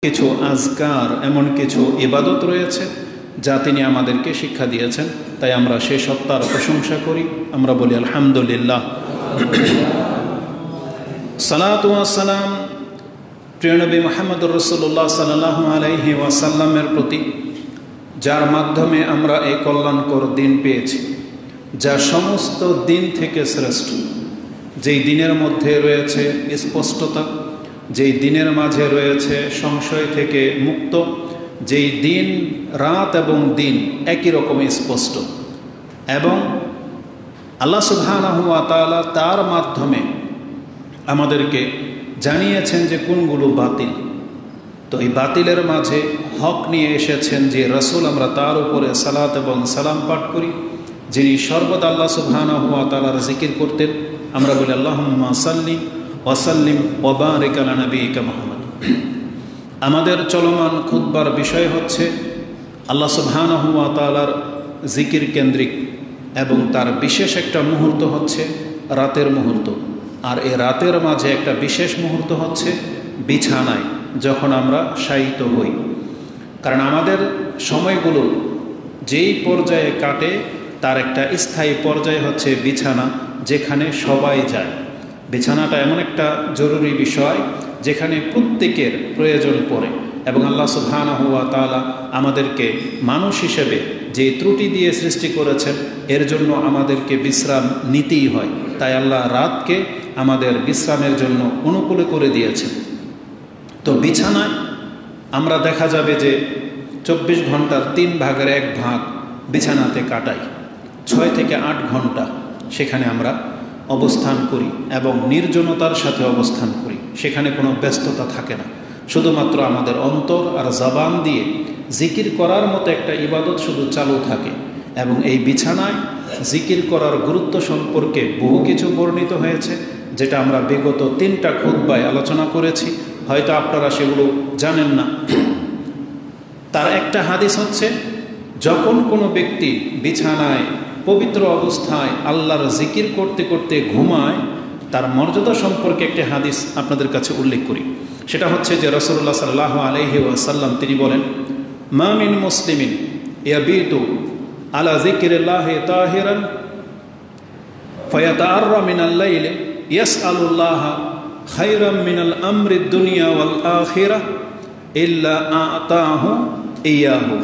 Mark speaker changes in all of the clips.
Speaker 1: কিছু আজকার, এমন কিছু ইবাদত রয়েছে যা তিনি আমাদেরকে শিক্ষা দিয়েছেন, তাই আমরা সেই সত্তার প্রশংসা করি। আমরা বলি আলহামদুলিল্লাহ। সালাতু ওয়া সালাম প্রিয় নবী মুহাম্মদুর রাসূলুল্লাহ সাল্লাল্লাহু আলাইহি ওয়াসাল্লামের প্রতি, যার মাধ্যমে আমরা এই কল্যাণকর দিন পেয়েছি, যা সমস্ত দিন থেকে শ্রেষ্ঠ, যেই দিনের মধ্যে রয়েছে স্পষ্টতা, যেই দিনের মাঝে রয়েছে সংশয় থেকে মুক্ত, যেই দিন রাত এবং দিন একই রকম স্পষ্ট, এবং আল্লাহ সুবহানাহু ওয়া তাআলা তার মাধ্যমে আমাদেরকে জানিয়েছেন যে কোনগুলো বাতিল। তো এই বাতিলের মাঝে হক নিয়ে এসেছেন যে রাসূল, আমরা তার উপরে সালাত এবং সালাম পাঠ করি, যিনি সর্বদা আল্লাহ সুবহানাহু ওয়া তাআলার জিকির করতেন। আমরা বলি আল্লাহুম্মা সাল্লি ওয়া সাল্লিম ওয়া বারিক আলা নাবিয়িকা মুহাম্মদ। আমাদের চলমান খুতবার বিষয় হচ্ছে আল্লাহ সুবহানাহু ওয়া তাআলার জিকির কেন্দ্রিক, এবং তার বিশেষ একটা মুহূর্ত হচ্ছে রাতের মুহূর্ত। আর এই রাতের মাঝে একটা বিশেষ মুহূর্ত হচ্ছে বিছানায় যখন আমরা শায়িত হই। কারণ আমাদের সময়গুলো যেই পর্যায়ে কাটে তার একটা স্থায়ী পর্যায় হচ্ছে বিছানা, যেখানে সবাই যায়। বিছানাটা এমন একটা জরুরি বিষয় যেখানে প্রত্যেকের প্রয়োজন পড়ে, এবং আল্লাহ সুবহানাহু ওয়া তাআলা আমাদেরকে মানুষ হিসেবে যে ত্রুটি দিয়ে সৃষ্টি করেছেন, এর জন্য আমাদেরকে বিশ্রাম নিতেই হয়। তাই আল্লাহ রাতকে আমাদের বিশ্রামের জন্য অনুকূলে করে দিয়েছেন। তো বিছানায় আমরা দেখা যাবে যে 24 ঘন্টার 3 ভাগের 1 ভাগ বিছানাতে কাটাই। 6 থেকে 8 ঘন্টা সেখানে আমরা অবস্থান করি এবং নির্জনতার সাথে অবস্থান করি। সেখানে কোনো ব্যস্ততা থাকে না, শুধুমাত্র আমাদের অন্তর আর জবান দিয়ে জিকির করার মতো একটা ইবাদত শুধু চালু থাকে। এবং এই বিছানায় জিকির করার গুরুত্ব সম্পর্কে বহু কিছু বর্ণিত হয়েছে, যেটা আমরা বিগত 3টা খুতবায় আলোচনা করেছি। হয়তো আপনারা সেগুলো জানেন না। তার একটা হাদিস হচ্ছে, যখন কোনো ব্যক্তি বিছানায় পবিত্র অবস্থায় আল্লাহর জিকির করতে করতে ঘুমায়, তার মর্যাদা সম্পর্কে একটি হাদিস আপনাদের কাছে উল্লেখ করি। সেটা হচ্ছে যে রাসূলুল্লাহ সাল্লাল্লাহু আলাইহি ওয়াসাল্লাম তিনি বলেন, মা মিন মুসলিমিন ইয়াবিতু আলা যিকরিল্লাহি তাহিরান ফায়াতাআররা মিনাল লাইলি ইয়াসআলুল্লাহা খায়রাম মিনাল আমরিদ দুনিয়া ওয়াল আখিরাহ ইল্লা আতাহু ইয়াহু।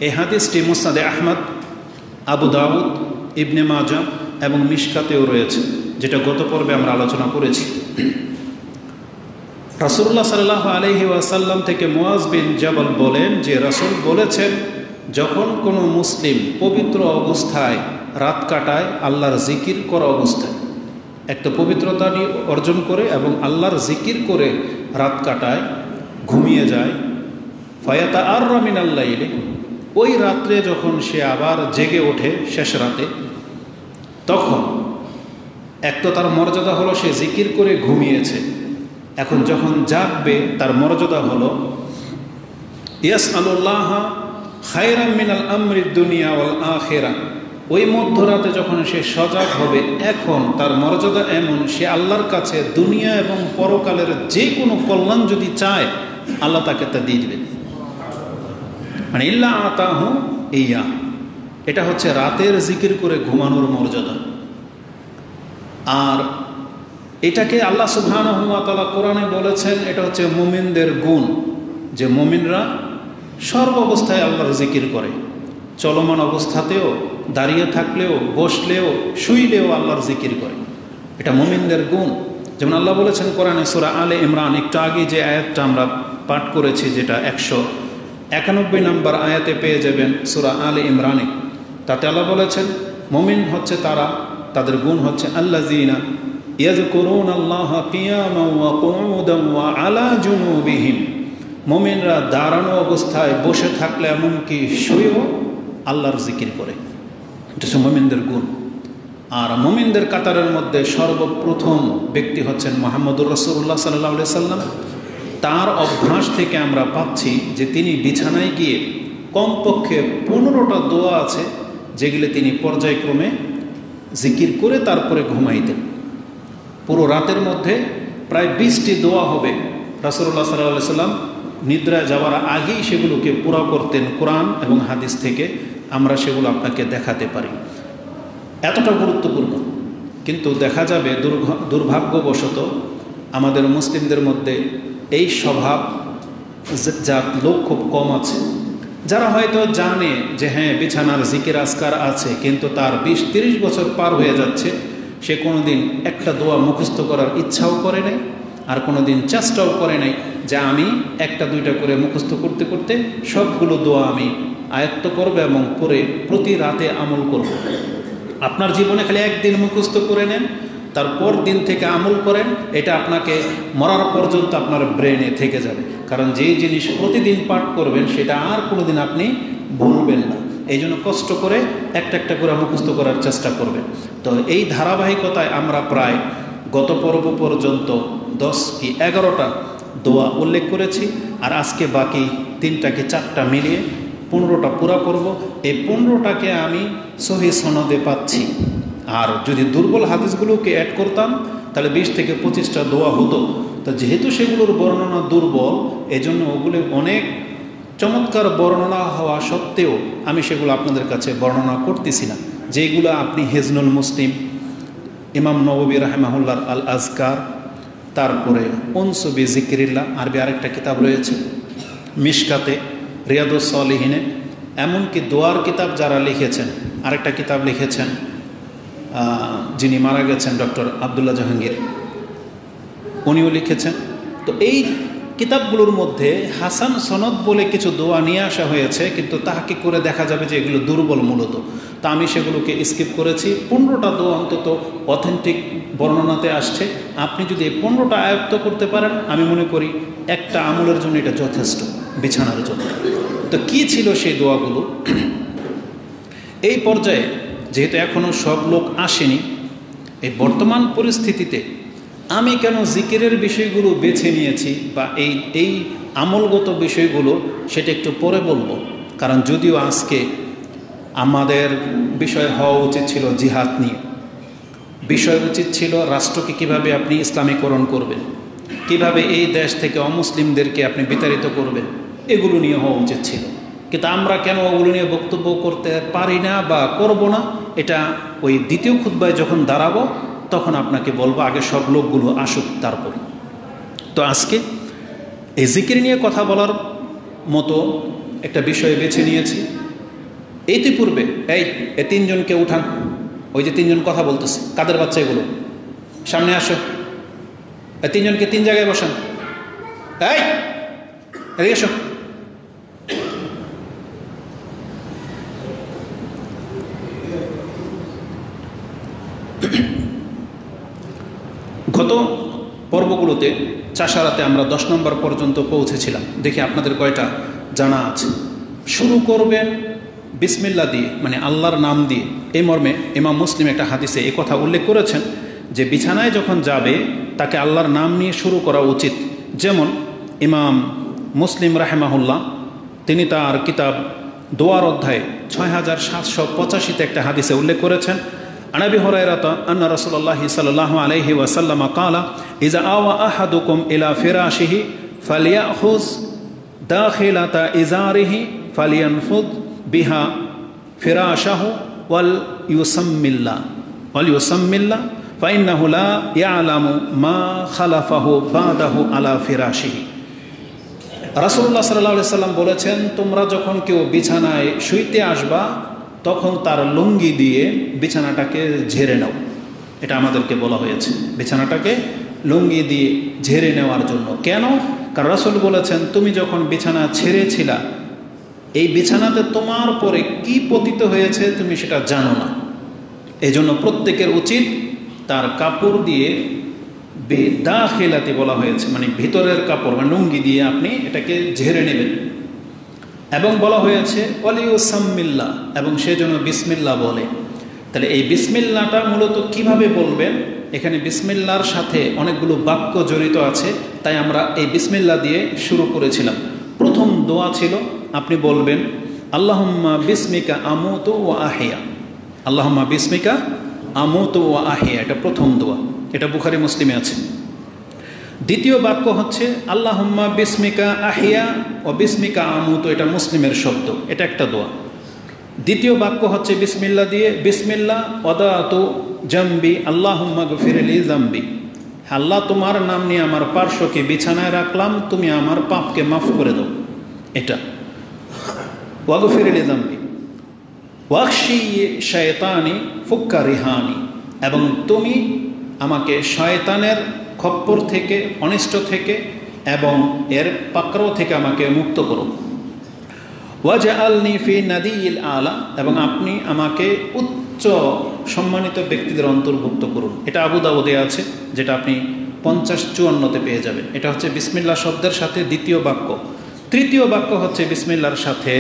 Speaker 1: এই হাদিসটি মুসনাদে আহমদ, আবু দাউদ, ইবনে মাজাহ এবং মিশকাতেও রয়েছে, যেটা গত পর্বে আমরা আলোচনা করেছি। রাসূলুল্লাহ সাল্লাল্লাহু আলাইহি ওয়াসাল্লাম থেকে মুআজ বিন জাবাল বলেন যে রাসূল বলেছেন, যখন কোনো মুসলিম পবিত্র অবস্থায় রাত কাটায় আল্লাহর জিকির করা অবস্থায়, একটা পবিত্রতা অর্জন করে এবং আল্লাহর জিকির করে রাত কাটায়, ঘুমিয়ে যায়, ফায়াতাআররা মিনাল লাইলি, ওই রাত্রে যখন সে আবার জেগে ওঠে শেষ রাতে, তখন এক তো তার মর্যাদা হলো সে জিকির করে ঘুমিয়েছে। এখন যখন জাগবে তার মর্যাদা হলো ইয়াসআলুল্লাহা খায়রাম মিনাল আমরিদ দুনিয়া ওয়াল আখিরাহ। ওই মধ্যরাতে যখন সে সজাগ হবে, এখন তার মর্যাদা এমন, সে আল্লাহর কাছে দুনিয়া এবং পরকালের যে কোনো কল্যাণ যদি চায়, আল্লাহ তাকে তা দিয়ে দেবেন। মানে ইল্লা আতাহু ইয়া, এটা হচ্ছে রাতের জিকির করে ঘুমানোর মর্যাদা। আর এটাকে আল্লাহ সুবহানাহু ওয়া তাআলা কোরআনে বলেছেন, এটা হচ্ছে মুমিনদের গুণ, যে মুমিনরা সর্ব অবস্থায় আল্লাহর জিকির করে, চলমান অবস্থাতেও, দাঁড়িয়ে থাকলেও, বসলেও, শুইলেও আল্লাহর জিকির করে। এটা মুমিনদের গুণ। যেমন আল্লাহ বলেছেন কোরআনে সূরা আলে ইমরান, একটু আগে যে আয়াতটা আমরা পাঠ করেছি, যেটা 191 নম্বর আয়াতে পেয়ে যাবেন সূরা আলে ইমরানে। তাতে আল্লাহ বলেছেন মুমিন হচ্ছে তারা, তাদের গুণ হচ্ছে আল্লাযীনা ইয়াযকুরুনাল্লাহা কিয়ামান ওয়া কুউদান ওয়া আলা জুনুবিহিম। মুমিনরা দাঁড়ানো অবস্থায়, বসে থাকলে, এমনকি শুয়েও আল্লাহর জিকির করে। এটা হচ্ছে মুমিনদের গুণ। আর মুমিনদের কাতারের মধ্যে সর্বপ্রথম ব্যক্তি হচ্ছেন মুহাম্মদুর রাসূলুল্লাহ সাল্লাল্লাহু আলাইহি সাল্লাম। তার অভ্যাস থেকে আমরা পাচ্ছি যে তিনি বিছানায় গিয়ে কমপক্ষে 15টা দোয়া আছে, যেগুলো তিনি পর্যায়ক্রমে জিকির করে তারপরে ঘুমাইতেন। পুরো রাতের মধ্যে প্রায় 20টি দোয়া হবে রাসূলুল্লাহ সাল্লাল্লাহু আলাইহি সাল্লাম নিদ্রা যাওয়ার আগেই সেগুলোকে পুরা করতেন কোরআন এবং হাদিস থেকে, আমরা সেগুলো আপনাকে দেখাতে পারি। এতটা গুরুত্বপূর্ণ। কিন্তু দেখা যাবে দুর্ভাগ্যবশত আমাদের মুসলিমদের মধ্যে এই স্বভাব যার লোক খুব কম আছে, যারা হয়তো জানে যে হ্যাঁ বিছানার জিকির আজকার আছে, কিন্তু তার 20-30 বছর পার হয়ে যাচ্ছে, সে কোনো দিন একটা দোয়া মুখস্থ করার ইচ্ছাও করে নাই, আর কোনো দিন চেষ্টাও করে নাই যে আমি একটা দুইটা করে মুখস্থ করতে করতে সবগুলো দোয়া আমি আয়ত্ত করব এবং পরে প্রতি রাতে আমল করব। আপনার জীবনে খালি একদিন মুখস্থ করে নেন, তারপর দিন থেকে আমল করেন, এটা আপনাকে মরার পর্যন্ত আপনার ব্রেনে থেকে যাবে। কারণ যেই জিনিস প্রতিদিন পাঠ করবেন সেটা আর কোনো দিন আপনি ভুলবেন না। এই জন্য কষ্ট করে একটা একটা করে মুখস্থ করার চেষ্টা করবেন। তো এই ধারাবাহিকতায় আমরা প্রায় গত পর্ব পর্যন্ত 10 কি 11টা দোয়া উল্লেখ করেছি, আর আজকে বাকি 3টা কি 4টা মিলিয়ে 15টা পুরা করব। এই 15টাকে আমি সহি সনদে পাচ্ছি, আর যদি দুর্বল হাদিসগুলোকে অ্যাড করতাম তাহলে 20 থেকে 25টা দোয়া হতো। তো যেহেতু সেগুলোর বর্ণনা দুর্বল, এজন্য ওগুলো অনেক চমৎকার বর্ণনা হওয়া সত্ত্বেও আমি সেগুলো আপনাদের কাছে বর্ণনা করতেছি না। যেগুলো আপনি হেজনুল মুসলিম, ইমাম নববী রাহিমাহুল্লাহর আল আজকার, তারপরে উনসুবি জিকিরিল্লাহ, আরবি আরেকটা কিতাব রয়েছে মিশকাতে, রিয়াদুস সালিহিনে, এমনকি দোয়ার কিতাব যারা লিখেছেন, আরেকটা কিতাব লিখেছেন যিনি মারা গেছেন ডক্টর আবদুল্লাহ জাহাঙ্গীর, উনিও লিখেছেন। তো এই কিতাবগুলোর মধ্যে হাসান সনদ বলে কিছু দোয়া নিয়ে আসা হয়েছে, কিন্তু তাহাকে করে দেখা যাবে যে এগুলো দুর্বল মূলত। তা আমি সেগুলোকে স্কিপ করেছি। 15টা দোয়া অন্তত অথেন্টিক বর্ণনাতে আসছে। আপনি যদি 15টা আয়ত্ত করতে পারেন, আমি মনে করি একটা আমলের জন্য এটা যথেষ্ট, বিছানার জন্য। তো কী ছিল সেই দোয়াগুলো? এই পর্যায়ে যেহেতু এখনও সব লোক আসেনি, এই বর্তমান পরিস্থিতিতে আমি কেন জিকিরের বিষয়গুলো বেছে নিয়েছি বা এই আমলগত বিষয়গুলো, সেটা একটু পরে বলবো। কারণ যদিও আজকে আমাদের বিষয় হওয়া উচিত ছিল জিহাদ নিয়ে, বিষয় উচিত ছিল রাষ্ট্রকে কিভাবে আপনি ইসলামীকরণ করবেন, কিভাবে এই দেশ থেকে অমুসলিমদেরকে আপনি বিতাড়িত করবেন, এগুলো নিয়ে হওয়া উচিত ছিল। কিন্তু আমরা কেন ওগুলো নিয়ে বক্তব্য করতে পারি না বা করব না, এটা ওই দ্বিতীয় খুতবায় যখন দাঁড়াবো তখন আপনাকে বলবো। আগে সব লোকগুলো আসুক তারপর। তো আজকে এই জিকির নিয়ে কথা বলার মতো একটা বিষয় বেছে নিয়েছি। ইতিপূর্বে এই 3জনকে উঠান, ওই যে 3জন কথা বলতেছে, কাদের বাচ্চা এগুলো? সামনে আসো, এই 3জনকে 3 জায়গায় বসান। এই এদিকে এসো। গত পর্বগুলোতে চাষারাতে আমরা 10 নম্বর পর্যন্ত পৌঁছেছিলাম। দেখি আপনাদের কয়টা জানা আছে। শুরু করবেন বিসমিল্লাহ দিয়ে, মানে আল্লাহর নাম দিয়ে। এই মর্মে ইমাম মুসলিম একটা হাদিসে এই কথা উল্লেখ করেছেন যে বিছানায় যখন যাবে তাকে আল্লাহর নাম নিয়ে শুরু করা উচিত। যেমন ইমাম মুসলিম রাহিমাহুল্লাহ তিনি তার কিতাব দোয়ার অধ্যায়ে 6785 একটা হাদিসে উল্লেখ করেছেন, عن أبي هريرة أن رسول الله صلى الله عليه وسلم قال إذا آوى أحدكم إلى فراشه فليأخذ داخلة إزاره فلينفض بها فراشه وليسم الله فإنه لا يعلم ما خلفه بعده على فراشه। রাসূলুল্লাহ সাল্লাল্লাহু আলাইহি ওয়াসাল্লাম বলেছেন, তোমরা যখন কেউ বিছানায় শুইতে আসবা তখন তার লুঙ্গি দিয়ে বিছানাটাকে ঝেড়ে নাও। এটা আমাদেরকে বলা হয়েছে, বিছানাটাকে লুঙ্গি দিয়ে ঝেড়ে নেওয়ার জন্য। কেন? কারণ রাসূল বলেছেন, তুমি যখন বিছানা ছেড়েছিলা, এই বিছানাতে তোমার পরে কি পতিত হয়েছে তুমি সেটা জানো না। এই জন্য প্রত্যেকের উচিত তার কাপড় দিয়ে বেদাখিলাতি বলা হয়েছে, মানে ভিতরের কাপড় মানে লুঙ্গি দিয়ে আপনি এটাকে ঝেড়ে নেবেন। এবং বলা হয়েছে ওয়ালিউসাম্মিল্লাহ, এবং সে যেন বিসমিল্লাহ বলে। তাহলে এই বিসমিল্লাহটা মূলত কিভাবে বলবেন, এখানে বিসমিল্লাহর সাথে অনেকগুলো বাক্য জড়িত আছে, তাই আমরা এই বিসমিল্লাহ দিয়ে শুরু করেছিলাম। প্রথম দোয়া ছিল আপনি বলবেন আল্লাহুম্মা বিসমিকা আমুতু ওয়া আহিয়া, আল্লাহুম্মা বিসমিকা আমুতু ওয়া আহিয়া, এটা প্রথম দোয়া, এটা বুখারী মুসলিমে আছে। দ্বিতীয় বাক্য হচ্ছে আল্লাহুম্মা বিসমিকা আহিয়া ও বিসমিকা আমুত, এটা মুসলিমের শব্দ, এটা একটা দোয়া। দ্বিতীয় বাক্য হচ্ছে বিসমিল্লাহ দিয়ে, বিসমিল্লাহ ওয়াদাতু জামবি আল্লাহুম্মা গফিরলি জামবি, আল্লাহ তোমার নাম নিয়ে আমার পার্শ্বকে বিছানায় রাখলাম, তুমি আমার পাপকে মাফ করে দাও। এটা ওয়াগফিরলি জামবি ওয়াখশি শায়তানি ফুক্কা রিহানি, এবং তুমি আমাকে শয়তানের খপ্পর থেকে, অনিষ্ট থেকে এবং এর পাকড়াও থেকে আমাকে মুক্ত করো। ওয়াজআলনি ফি নাদিয়িল আলা, এবং আপনি আমাকে উচ্চ সম্মানিত ব্যক্তিদের অন্তর্ভুক্ত করুন। এটা আবু দাউদে আছে, যেটা আপনি 50-54 পেয়ে যাবেন। এটা হচ্ছে বিসমিল্লাহ শব্দের সাথে দ্বিতীয় বাক্য। তৃতীয় বাক্য হচ্ছে বিসমিল্লাহর সাথে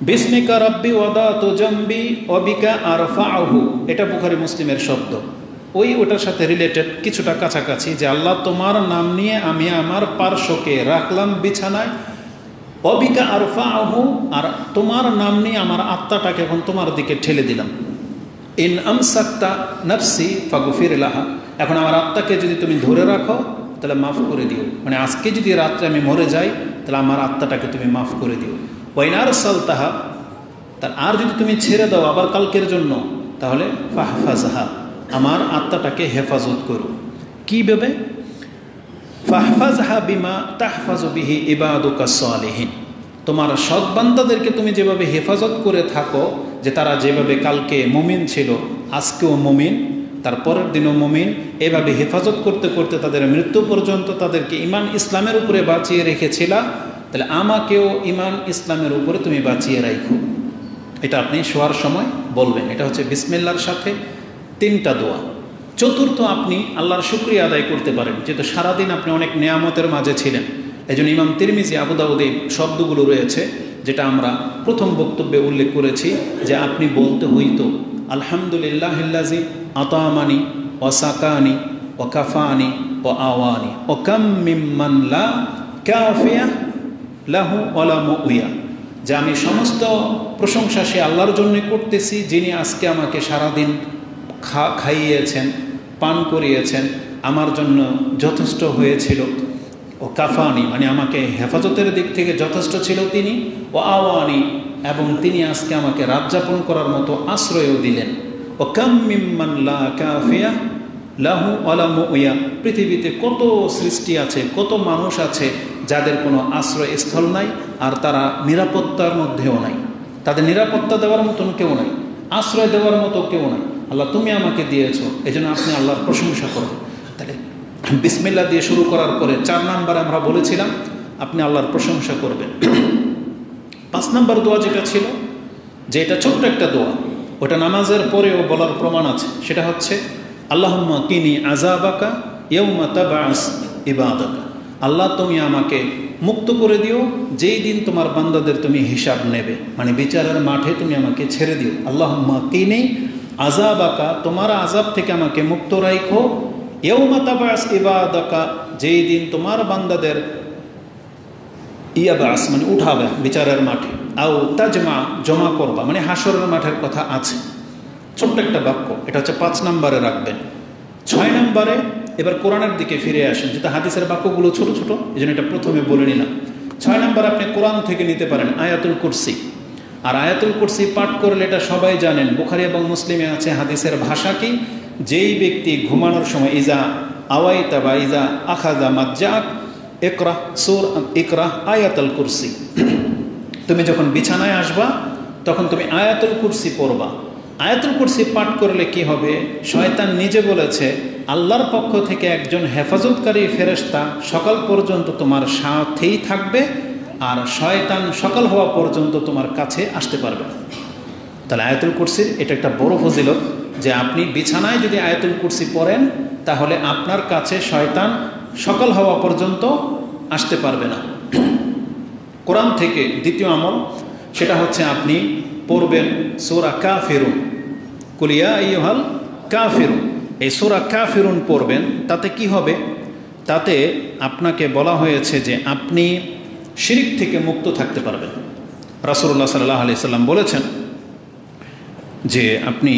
Speaker 1: বিসমিকা রব্বি ওয়াদাতু জামবি ওয়াবিকা আরফাউহু, এটা বুখারী মুসলিমের শব্দ। ওটার সাথে রিলেটেড কিছুটা কাছাকাছি, যে আল্লাহ তোমার নাম নিয়ে আমি আমার পার্শ্বকে রাখলাম বিছানায়, অবিকা আরফাউহু, আর তোমার নাম নিয়ে আমার আত্মাটাকে এখন তোমার দিকে ঠেলে দিলাম। ইন আমসাকতা নাফসি ফাগফির লাহা, এখন আমার আত্মাকে যদি তুমি ধরে রাখো তাহলে মাফ করে দিও, মানে আজকে যদি রাত্রে আমি মরে যাই তাহলে আমার আত্মাটাকে তুমি মাফ করে দিও। ওয়াইন আরসালতাহা, আর যদি তুমি ছেড়ে দাও আবার কালকের জন্য, তাহলে ফাহফাজহা, আমার আত্মাটাকে হেফাজত করো। কীভাবে? ফাহফাজহা বিমা তাহফাজু বিহি ইবাদুকা সালিহিন, তোমার সৎ বান্দাদেরকে তুমি যেভাবে হেফাজত করে থাকো, যে তারা যেভাবে কালকে মুমিন ছিল আজকেও মুমিন, তার পরের দিনও মুমিন, এভাবে হেফাজত করতে করতে তাদের মৃত্যু পর্যন্ত তাদেরকে ঈমান ইসলামের উপরে বাঁচিয়ে রেখেছিলা, তাহলে আমাকেও ঈমান ইসলামের উপরে তুমি বাঁচিয়ে রাখো। এটা আপনি শোয়ার সময় বলবেন। এটা হচ্ছে বিসমিল্লাহর সাথে 3টা দোয়া। চতুর্থ, আপনি আল্লাহর শুকরিয়া আদায় করতে পারেন, যেহেতু সারাদিন আপনি অনেক নেয়ামতের মাঝে ছিলেন। এই জন্য ইমাম তিরমিজি, আবু দাউদে শব্দগুলো রয়েছে, যেটা আমরা প্রথম বক্তব্যে উল্লেখ করেছি, যে আপনি বলতে হইতো আলহামদুলিল্লাহিল্লাযী আতামানি ওয়া সাকানি ওয়া কাফানি ওয়া আওয়ানি ওয়া কাম মিম্মান লা কাফিয়া লাহু ওয়া লা মুইয়া, যে আমি সমস্ত প্রশংসা সে আল্লাহর জন্য করতেছি, যিনি আজকে আমাকে সারাদিন খাইয়েছেন, পান করিয়েছেন, আমার জন্য যথেষ্ট হয়েছিল। ও কাফানি, মানে আমাকে হেফাজতের দিক থেকে যথেষ্ট ছিল তিনি। ও আওয়ানি, এবং তিনি আজকে আমাকে রাত যাপন করার মতো আশ্রয়ও দিলেন। ও কাম মিম্মান লা কাফিয়া লাহু ওয়া লা মুইয়া, পৃথিবীতে কত সৃষ্টি আছে, কত মানুষ আছে যাদের কোনো আশ্রয়স্থল নাই, আর তারা নিরাপত্তার মধ্যেও নাই, তাদের নিরাপত্তা দেওয়ার মতন কেউ নাই, আশ্রয় দেওয়ার মতো কেউ নাই। আল্লাহ তুমি আমাকে দিয়েছ, এই জন্য আপনি আল্লাহর প্রশংসা করুন। তাহলে বিসমিল্লাহ দিয়ে শুরু করার পরে 4 নম্বরে আমরা বলেছিলাম আপনি আল্লাহর প্রশংসা করবেন। 5 নম্বর দোয়া যেটা ছিল, যে এটা ছোট্ট একটা দোয়া, ওটা নামাজের পরেও বলার প্রমাণ আছে। সেটা হচ্ছে আল্লাহুম্মা কিনি আযাবাকা ইয়াউমা তাবআস ইবাদাকা, আল্লাহ তুমি আমাকে মুক্ত করে দিও যেই দিন তোমার বান্দাদের তুমি হিসাব নেবে, মানে বিচারের মাঠে তুমি আমাকে ছেড়ে দিও। আল্লাহুম্মা কিনি আযাবাকা, তোমার আযাব থেকে আমাকে মুক্ত রাখো। ইয়াউমা তাবআস ইবাদাকা, যেই দিন তোমার বান্দাদের ইয়াবাস মানে উঠাবে বিচারের মাঠে, আও তাজমা জমা করবা, মানে হাসরের মাঠের কথা আছে। ছোট্ট একটা বাক্য, এটা হচ্ছে 5 নম্বরে রাখবেন। 6 নম্বরে এবার কোরআনের দিকে ফিরে আসেন, যেটা হাদিসের বাক্যগুলো ছোট ছোট, এই জন্য এটা প্রথমে বলে নিলাম। 6 নম্বর আপনি কোরআন থেকে নিতে পারেন আয়াতুল কুরসি। আর আয়াতুল কুরসি পাঠ করলে এটা সবাই জানেন, বুখারী এবং মুসলিমে আছে। হাদিসের ভাষা কি? যেই ব্যক্তি ঘুমানোর সময় ইজা আওয়াইতা বা ইজা আখাযা মাজ্জাক ইকরা ইকরা আয়াতুল কুরসি, তুমি যখন বিছানায় আসবা তখন তুমি আয়াতুল কুরসি পড়বা। আয়াতুল কুরসি পাঠ করলে কি হবে? শয়তান নিজে বলেছে আল্লাহর পক্ষ থেকে একজন হেফাজতকারী ফেরেশতা সকাল পর্যন্ত তোমার সাথেই থাকবে, আর শয়তান সকাল হওয়া পর্যন্ত তোমার কাছে আসতে পারবে না। তাহলে আয়াতুল কুরসির এটা একটা বড় ফজিলত, যে আপনি বিছানায় যদি আয়াতুল কুরসি পড়েন তাহলে আপনার কাছে শয়তান সকাল হওয়া পর্যন্ত আসতে পারবে না। কোরআন থেকে দ্বিতীয় আমল, সেটা হচ্ছে আপনি পড়বেন সূরা কাফিরুন, কুল ইয়া আইয়ুহাল কাফিরুন। এই সূরা কাফিরুন পড়বেন, তাতে কি হবে? তাতে আপনাকে বলা হয়েছে যে আপনি শিরক থেকে মুক্ত থাকতে পারবেন। রাসূলুল্লাহ সাল্লাল্লাহু আলাইহি সাল্লাম বলেছেন যে আপনি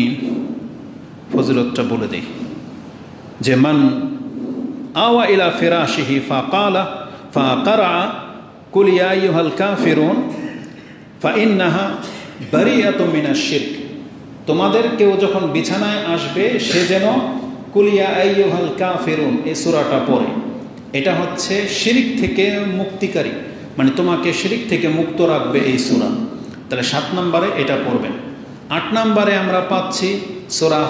Speaker 1: ফজিলতটা বলে দিই, যে মান আওয়া ইলা ফিরাশিহি ফাকালা ফাকারা কুল ইয়া আইয়ুহাল কাফিরুন ফাইন্নাহা বারিয়াতুম মিনাশ শিরক। তোমাদের কেউ যখন বিছানায় আসবে সে যেন কুল ইয়া আইয়ুহাল কাফিরুন এই সূরাটা পড়ে। এটা হচ্ছে শিরক থেকে মুক্তিকারী, মানে তোমাকে শিরক থেকে মুক্ত রাখবে এই সূরা। তাহলে 7 নম্বরে এটা পড়বেন। 8 নম্বরে আমরা পাচ্ছি সূরা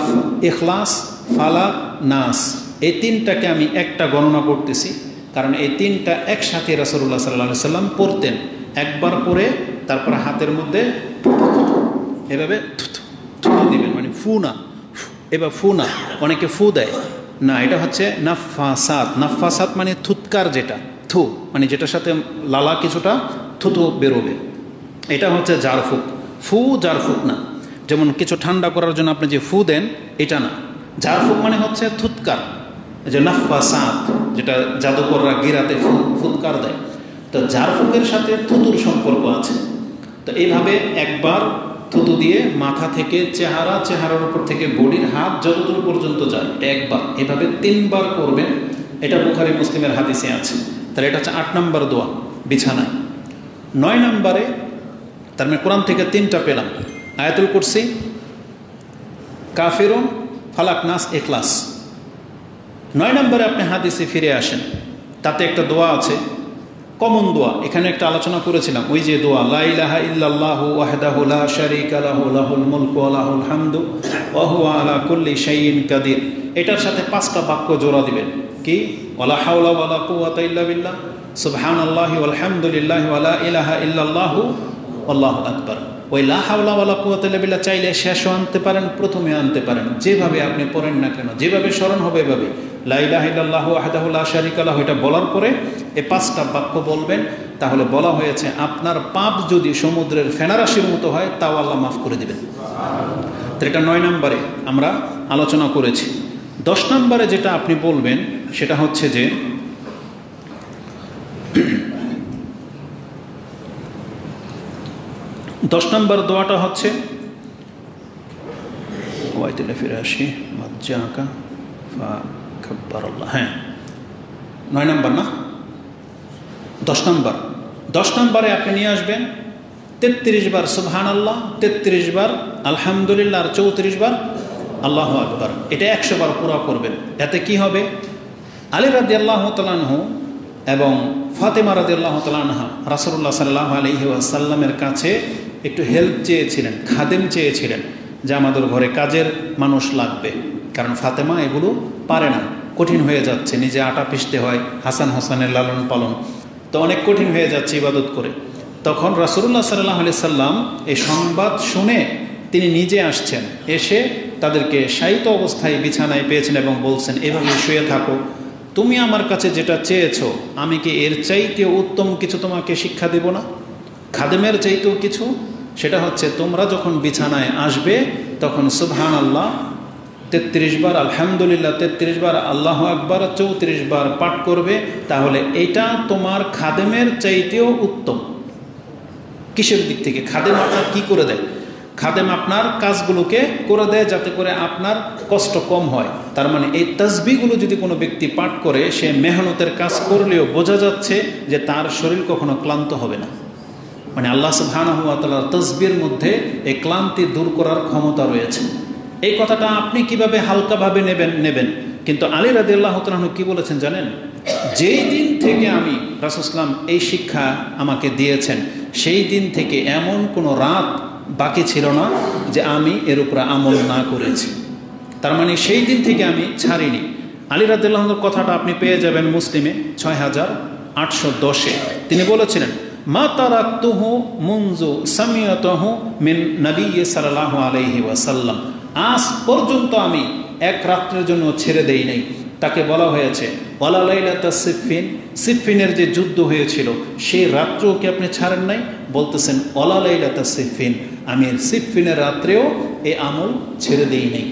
Speaker 1: ইখলাস, ফালাক, নাস। এই তিনটাকে আমি একটা গণনা করতেছি, কারণ এই তিনটা একসাথে রাসূলুল্লাহ সাল্লাল্লাহু আলাইহি সাল্লাম পড়তেন। একবার পড়ে তারপর হাতের মধ্যে এভাবে থুতু দিবেন, মানে ফু না, এবার ফু না, অনেকে ফু দেয় না, এটা হচ্ছে নাফাসাত। নাফাসাত মানে থুতকার, যেটা থু মানে যেটার সাথে লালা কিছুটা থুতু বেরোবে, এটা হচ্ছে জারফুক। ফু জারফুক না, যেমন কিছু ঠান্ডা করার জন্য আপনি যে ফু দেন এটা না। জারফুক মানে হচ্ছে থুতকার, যে নাফাসাত, যেটা জাদুকররা গিরাতে ফুৎকার দেয়। তো জারফুকের সাথে থুতুর সম্পর্ক আছে। তো এইভাবে একবার থুতু দিয়ে মাথা থেকে চেহারার উপর থেকে বডির হাত যতদূর পর্যন্ত যায় এটা একবার, এভাবে 3 বার করবেন। এটা বুখারী মুসলিমের হাদিসে আছে। তাহলে এটা হচ্ছে 8 নম্বর দোয়া বিছানায়। 9 নম্বরে, তার মানে কোরআন থেকে 3টা পেলাম, আয়াতুল কুরসি, কাফিরুন, ফালাক, নাস, ইখলাস। 9 নম্বরে আপনি হাদিসে ফিরে আসেন, তাতে একটা দোয়া আছে, কমন দোয়া। এখানে একটা আলোচনা করেছিলাম, ওই যে দোয়া লা ইলাহা ইল্লাল্লাহু ওয়াহদাহু লা শারীকা লাহু লাহুল মুলকু ওয়া লাহুল হামদু ওয়া হুয়া আলা কুল্লি শাইইন কাদির। এটার সাথে 5টা বাক্য জোড়া দিবেন, কি ওয়ালা হাওলা ওয়ালা কুওয়াতা ইল্লা বিল্লাহ, সুবহানাল্লাহি ওয়াল হামদুলিল্লাহি ওয়া লা ইলাহা ইল্লাল্লাহু আল্লাহু আকবার। ওই লা হাওলা ওয়ালা কুওয়াতা ইল্লা বিল্লাহ চাইলে শেষও আনতে পারেন, প্রথমে আনতে পারেন, যেভাবে আপনি পড়েন না কেন, যেভাবে স্মরণ হবে এভাবে। লা ইলাহা ইল্লাল্লাহু ওয়াহদাহু লা শারীকা লাহু, এটা বলার পরে এই 5টা বাক্য বলবেন। তাহলে বলা হয়েছে আপনার পাপ যদি সমুদ্রের ফেনারাশির মতো হয় তাও আল্লাহ মাফ করে দিবেন। তো এটা 9 নম্বরে আমরা আলোচনা করেছি। 10 নম্বরে যেটা আপনি বলবেন সেটা হচ্ছে যে 10 নম্বর দোয়াটা হচ্ছে ওয়াইতুল ফিরাশি মাজ্জাকা ফাকাব্বারাল্লাহ। হ্যাঁ 9 নম্বর না, 10 নম্বর। 10 নম্বরে আপনি নিয়ে আসবেন 33 বার সুবহানাল্লাহ, 33 বার আলহামদুলিল্লাহ, আর 34 বার আল্লাহু আকবার। এটা 100 বার পুরা করবেন। এতে কি হবে, আলী রাদিয়াল্লাহু তাআলা আনহু এবং ফাতেমা রাদিয়াল্লাহু তাআলা আনহা রাসূলুল্লাহ সাল্লাল্লাহু আলাইহি ওয়াসাল্লামের কাছে একটু হেল্প চেয়েছিলেন, খাদেম চেয়েছিলেন, যে আমাদের ঘরে কাজের মানুষ লাগবে, কারণ ফাতেমা এগুলো পারে না, কঠিন হয়ে যাচ্ছে, নিজে আটা পিষতে হয়, হাসান হোসেনের লালন পালন, তো অনেক কঠিন হয়ে যাচ্ছে ইবাদত করে। তখন রাসূলুল্লাহ সাল্লাল্লাহু আলাইহি সাল্লাম এই সংবাদ শুনে তিনি নিজে আসছেন, এসে তাদেরকে শায়িত অবস্থায় বিছানায় পেয়েছেন এবং বলছেন এভাবে শুয়ে থাকো, তুমি আমার কাছে যেটা চেয়েছো আমি কি এর চাইতেও উত্তম কিছু তোমাকে শিক্ষা দেব না, খাদেমের চাইতেও কিছু? সেটা হচ্ছে তোমরা যখন বিছানায় আসবে তখন সুবহানাল্লাহ 33 বার, আলহামদুলিল্লাহ 33 বার, আল্লাহু আকবার 34 বার পাঠ করবে। তাহলে এটা তোমার খাদেমের চাইতেও উত্তম। কিসের দিক থেকে? খাদেম আপনার কি করে দেয়? খাদেম আপনার কাজগুলোকে করে দেয় যাতে করে আপনার কষ্ট কম হয়। তার মানে এই তাসবিহগুলো যদি কোনো ব্যক্তি পাঠ করে, সে মেহনতের কাজ করলেও বোঝা যাচ্ছে যে তার শরীর কখনো ক্লান্ত হবে না। মানে আল্লাহ সুবহানাহু ওয়া তাআলার তাসবিহের মধ্যে এই ক্লান্তি দূর করার ক্ষমতা রয়েছে। এই কথাটা আপনি কিভাবে হালকাভাবে নেবেন। কিন্তু আলী রাদিয়াল্লাহু তাআলা কি বলেছেন জানেন? যেই দিন থেকে আমি রাসূল সাল্লাল্লাহু আলাইহি ওয়াসাল্লাম এই শিক্ষা আমাকে দিয়েছেন, সেই দিন থেকে এমন কোনো রাত বাকি ছিল না যে আমি এর উপরে আমল না করেছি। তার মানে সেই দিন থেকে আমি ছাড়িনি। আলী রাদিয়াল্লাহু আনহুর কথাটা আপনি পেয়ে যাবেন মুসলিমে 6810-এ। তিনি বলেছিলেন মা তারাকতুহু মুনযু সামিয়াতুহু মিন নবী সাল্লাল্লাহু আলাইহি ওয়াসাল্লাম, আজ পর্যন্ত আমি এক রাত্রের জন্য ছেড়ে দেই নাই। তাকে বলা হয়েছে ওয়ালা লাইলাতা সিফফিন, সিফফিনের যে যুদ্ধ হয়েছিল সেই রাত্রেও কি আপনি ছাড়েন নাই? বলতেছেন ওয়ালা লাইলাতা সিফফিন, আমি সিফফিনের রাত্রেও এই আমল ছেড়ে দেই নাই।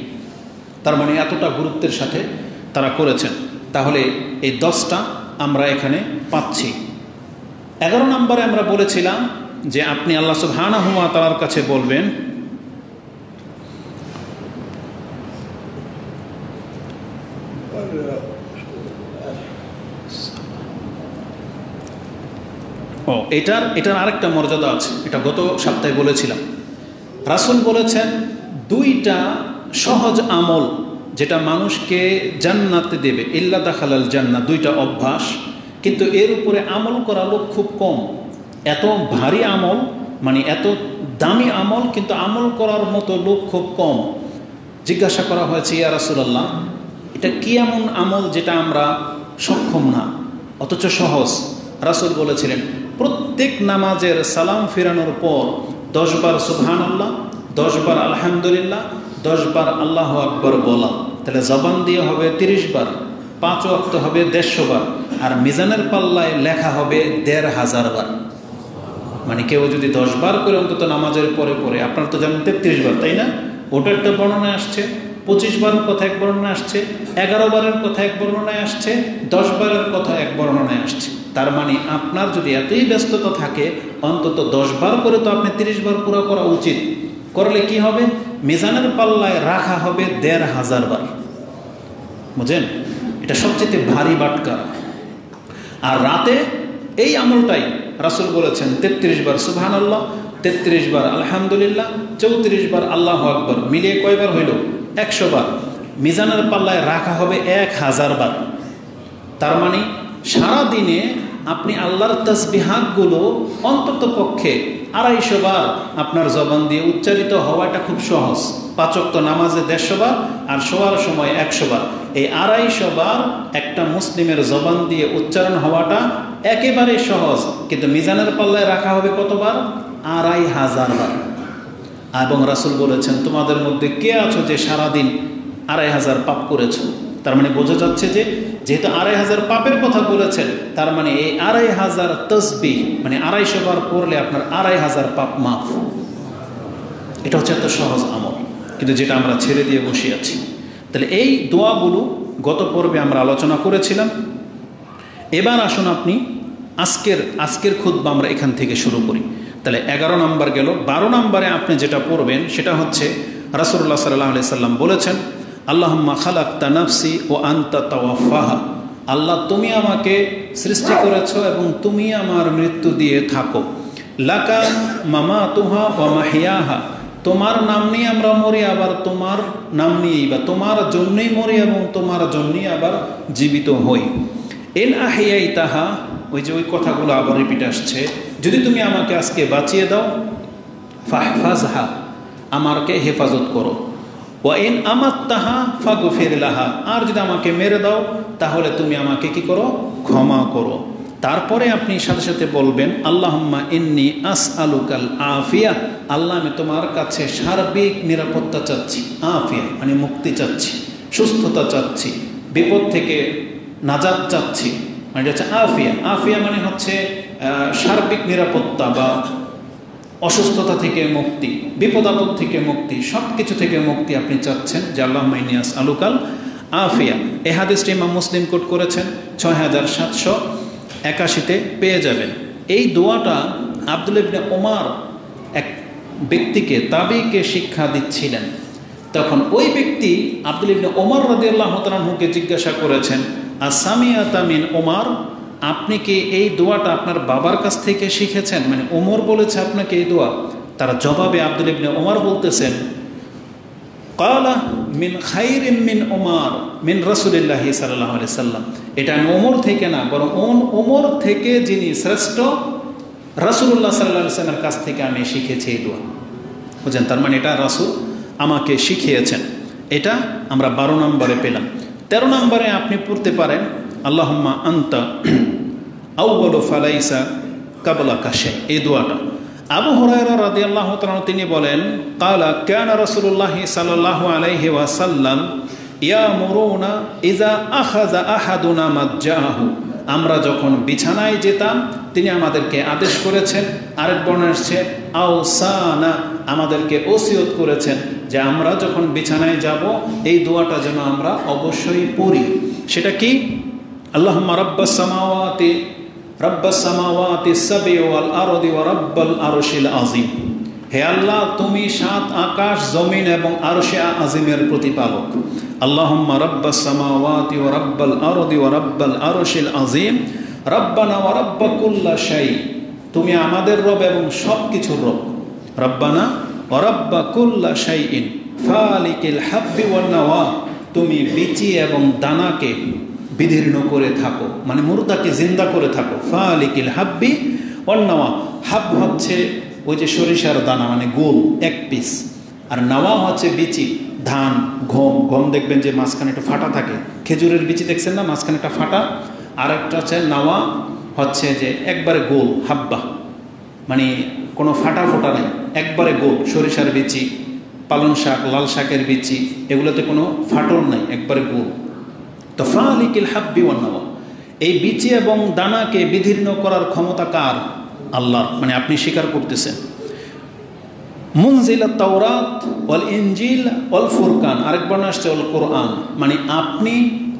Speaker 1: তার মানে এতটা গুরুত্বের সাথে তারা করেছেন। তাহলে এই 10টা আমরা এখানে পাচ্ছি। 11 নম্বরে আমরা বলেছিলাম যে আপনি আল্লাহ সুবহানাহু ওয়া তাআলার কাছে বলবেন এটার আরেকটা মর্যাদা আছে, এটা গত সপ্তাহে বলেছিলাম। রাসূল বলেছেন দুইটা সহজ আমল যেটা মানুষকে জান্নাতে দেবে, ইল্লা দাখালাল জান্নাহ, দুইটা অভ্যাস, কিন্তু এর উপরে আমল করা লোক খুব কম। এত ভারী আমল, মানে এত দামি আমল, কিন্তু আমল করার মতো লোক খুব কম। জিজ্ঞাসা করা হয়েছে, ইয়া রাসূলুল্লাহ, এটা কি এমন আমল যেটা আমরা সক্ষম না অথচ সহজ? রাসূল বলেছিলেন প্রত্যেক নামাজের সালাম ফিরানোর পর 10 বার সুবহানাল্লাহ, 10 বার আলহামদুলিল্লাহ, 10 বার আল্লাহু আকবার বলা। তাহলে জবান দিয়ে হবে 30 বার, 5 ওয়াক্ত হবে 150 বার, আর মিজানের পাল্লায় লেখা হবে 1500 বার। মানে কেউ যদি 10 বার করে অন্তত নামাজের পরে পরে, আপনার তো জানেন 33 বার, তাই না? ওটা একটা বর্ণনায় আসছে, 25 বারের কথা এক বর্ণনায় আসছে, 11 বারের কথা এক বর্ণনায় আসছে, 10 বারের কথা এক বর্ণনায় আসছে। তার মানে আপনার যদি এতই ব্যস্ততা থাকে, অন্তত 10 বার করে তো আপনি 30 বার পুরো করা উচিত। করলে কি হবে? মিজানের পাল্লায় রাখা হবে 1500 বার। বুঝেন, এটা সবচেয়ে ভারী বাটকা। আর রাতে এই আমলটাই রাসূল বলেছেন 33 বার সুবহানাল্লাহ, 33 বার আলহামদুলিল্লাহ, 34 বার আল্লাহু আকবার, মিলিয়ে কয়বার হইল? 100 বার। মিজানের পাল্লায় রাখা হবে 1000 বার। তার মানে সারা দিনে আপনি আল্লাহর তাসবিহাতগুলো অন্তত পক্ষে 250 বার আপনার জবান দিয়ে উচ্চারিত হওয়াটা খুব সহজ। 5 ওয়াক্ত নামাজে 150 বার, আর শোয়ার সময় 100 বার। এই 250 বার একটা মুসলিমের জবান দিয়ে উচ্চারণ হওয়াটা একেবারে সহজ, কিন্তু মিজানের পাল্লায় রাখা হবে কতবার? 2500 বার। এবং রাসূল বলেছেন তোমাদের মধ্যে কে আছো যে সারাদিন 2500 পাপ করেছ? তার মানে বোঝা যাচ্ছে যে যেহেতু 2500 পাপের কথা বলেছেন, তার মানে এই 2500 তাসবিহ, মানে 250 বার পড়লে আপনার 2500 পাপ মাফ। এটা হচ্ছে এত সহজ আমল, কিন্তু যেটা আমরা ছেড়ে দিয়ে বসে আছি। তাহলে এই দোয়াগুলো গত পর্বে আমরা আলোচনা করেছিলাম। এবার আসুন আপনি আজকের খুতবা আমরা এখান থেকে শুরু করি। তাহলে 11 নম্বর গেল। 12 নম্বরে আপনি যেটা পড়বেন সেটা হচ্ছে রাসূলুল্লাহ সাল্লাল্লাহু আলাইহি সাল্লাম বলেছেন, আল্লাহুম্মা খালাকতা নাফসি ওয়া আনতা তাওয়াফাহা। আল্লাহ, তুমি আমাকে সৃষ্টি করেছো এবং তুমি আমার মৃত্যু দিয়ে থাকো। লাকা মামাতুহা ওয়া মাহিয়াহা, তোমার নাম নিয়ে আমরা মরি, আবার তোমার নাম নিয়েই বা তোমার জন্যই মরি এবং তোমার জন্যই আবার জীবিত হই। ইন আহিয়াইতাহা, ওই কথাগুলো আবার রিপিট আসছে, যদি তুমি আমাকে আজকে বাঁচিয়ে দাও, ফাহফাজহা, আমাকে হেফাজত করো। ওয়া ইন আমাত্তাহা ফাগফির লাহা, আর যদি আমাকে মেরে দাও তাহলে তুমি আমাকে কি করো? ক্ষমা করো। তারপরে আপনি সাথে সাথে বলবেন আল্লাহুম্মা ইন্নী আসআলুকাল আফিয়া, আল্লাহ আমি তোমার কাছে সার্বিক নিরাপত্তা চাচ্ছি। আফিয়া মানে মুক্তি চাচ্ছি, সুস্থতা চাচ্ছি, বিপদ থেকে নাজাত চাচ্ছি, মানে হচ্ছে আফিয়া। আফিয়া মানে হচ্ছে সার্বিক নিরাপত্তা বা অসুস্থতা থেকে মুক্তি, বিপদ আপদ থেকে মুক্তি, সব কিছু থেকে মুক্তি আপনি চাচ্ছেন, যে আল্লাহুম্মা ইন্নী আসআলুকাল আফিয়া। এই হাদিসটি ইমাম মুসলিম কোট করেছেন, 6781-তে পেয়ে যাবেন। এই দোয়াটা আব্দুল্লাহ ইবনে ওমর এক ব্যক্তিকে, তাবিকে শিক্ষা দিচ্ছিলেন। তখন ওই ব্যক্তি আব্দুল্লাহ ইবনে ওমর রাদিয়াল্লাহু তাআলা আনহুকে জিজ্ঞাসা করেছেন, আসামিয়াতা মিন ওমর, আপনি কি এই দোয়াটা আপনার বাবার কাছ থেকে শিখেছেন? মানে ওমর বলেছে আপনাকে এই দোয়া? তার জবাবে আব্দুল্লাহ ইবনে ওমর বলতেছেন, ক্বালা মিন খাইরিম মিন ওমর মিন রাসূলিল্লাহি সাল্লাল্লাহু আলাইহি সাল্লাম, এটা আমি ওমর থেকে না, বরং ওমর থেকে যিনি শ্রেষ্ঠ রাসূলুল্লাহ সাল্লাল্লাহু আলাইহি সাল্লামের কাছ থেকে আমি শিখেছি এই দোয়া। বুঝলেন, তার মানে এটা রাসূল আমাকে শিখিয়েছেন। এটা আমরা 12 নম্বরে পেলাম। 13 নম্বরে আপনি পড়তে পারেন আল্লাহুম্মা আনতা আউয়ালু ফালাইসা কাবলাকা শাই, এই দোয়াটা। আবু হুরায়রা রাদিয়াল্লাহু তাআলা তিনি বলেন, ক্বালা কানা রাসূলুল্লাহি সাল্লাল্লাহু আলাইহি ওয়াসাল্লাম ইয়ামুরুনা ইযা আখাযা আহাদুনা মাজ্জাহু, আমরা যখন বিছানায় যেতাম তিনি আমাদেরকে আদেশ করেছেন। আরেক বর্ণনা আসছে আওসানা, আমাদেরকে ওসিয়ত করেছেন যে আমরা যখন বিছানায় যাব এই দোয়াটা যেন আমরা অবশ্যই পড়ি। সেটা কি? আল্লাহুম্মা রাব্বাস সামাওয়াতি সাবঈ ওয়াল আরদি ওয়া রাব্বাল আরশিল আযীম, হে আল্লাহ তুমি 7 আকাশ জমিন এবং আরশে আজিমের প্রতিপালক। আল্লাহুম্মা রাব্বাস সামাওয়াতি ওয়া রাব্বাল আরদি ওয়া রাব্বাল আরশিল আযীম, রাব্বানা ওয়া রাব্বা কুল্লা শাই, তুমি আমাদের রব এবং সব কিছুর রব। রব্বানা ওয়া রাব্বা কুল্লা শাইইন ফালিকিল হাব্বি ওয়ান নাওয়া, তুমি বিচি এবং দানাকে বিদীর্ণ করে থাকো, মানে মুর্দাকে জিন্দা করে থাকো। ফালিকিল হাব্বি ওয়ান নাওয়া, হাব হচ্ছে ওই যে সরিষার দানা, মানে গোল এক পিস, আর নাওয়া হচ্ছে বিচি, ধান, গম। গম দেখবেন যে মাঝখানে একটা ফাটা থাকে, খেজুরের বিচি দেখছেন না, মাঝখানে একটা ফাটা। আর একটা হচ্ছে নাওয়া, হচ্ছে যে একবারে গোল, হাব্বা, মানে কোনো ফাটা ফোটা নেই, একবারে গোল। সরিষার বিচি, পালং শাক, লাল শাকের বিচি, এগুলোতে কোনো ফাটল নাই, একবারে গোল। তো ফালিকিল হাব্বি ওয়ান নাওয়া, এই বিচি এবং দানাকে বিদীর্ণ করার ক্ষমতা কার? আল্লাহর। মানে আপনি স্বীকার করতেছেন। মুনজিলাত তাওরাত ওয়াল ইনজিল ওয়াল ফুরকান, আরেকবার আসছে ওয়াল কোরআন, মানে আপনি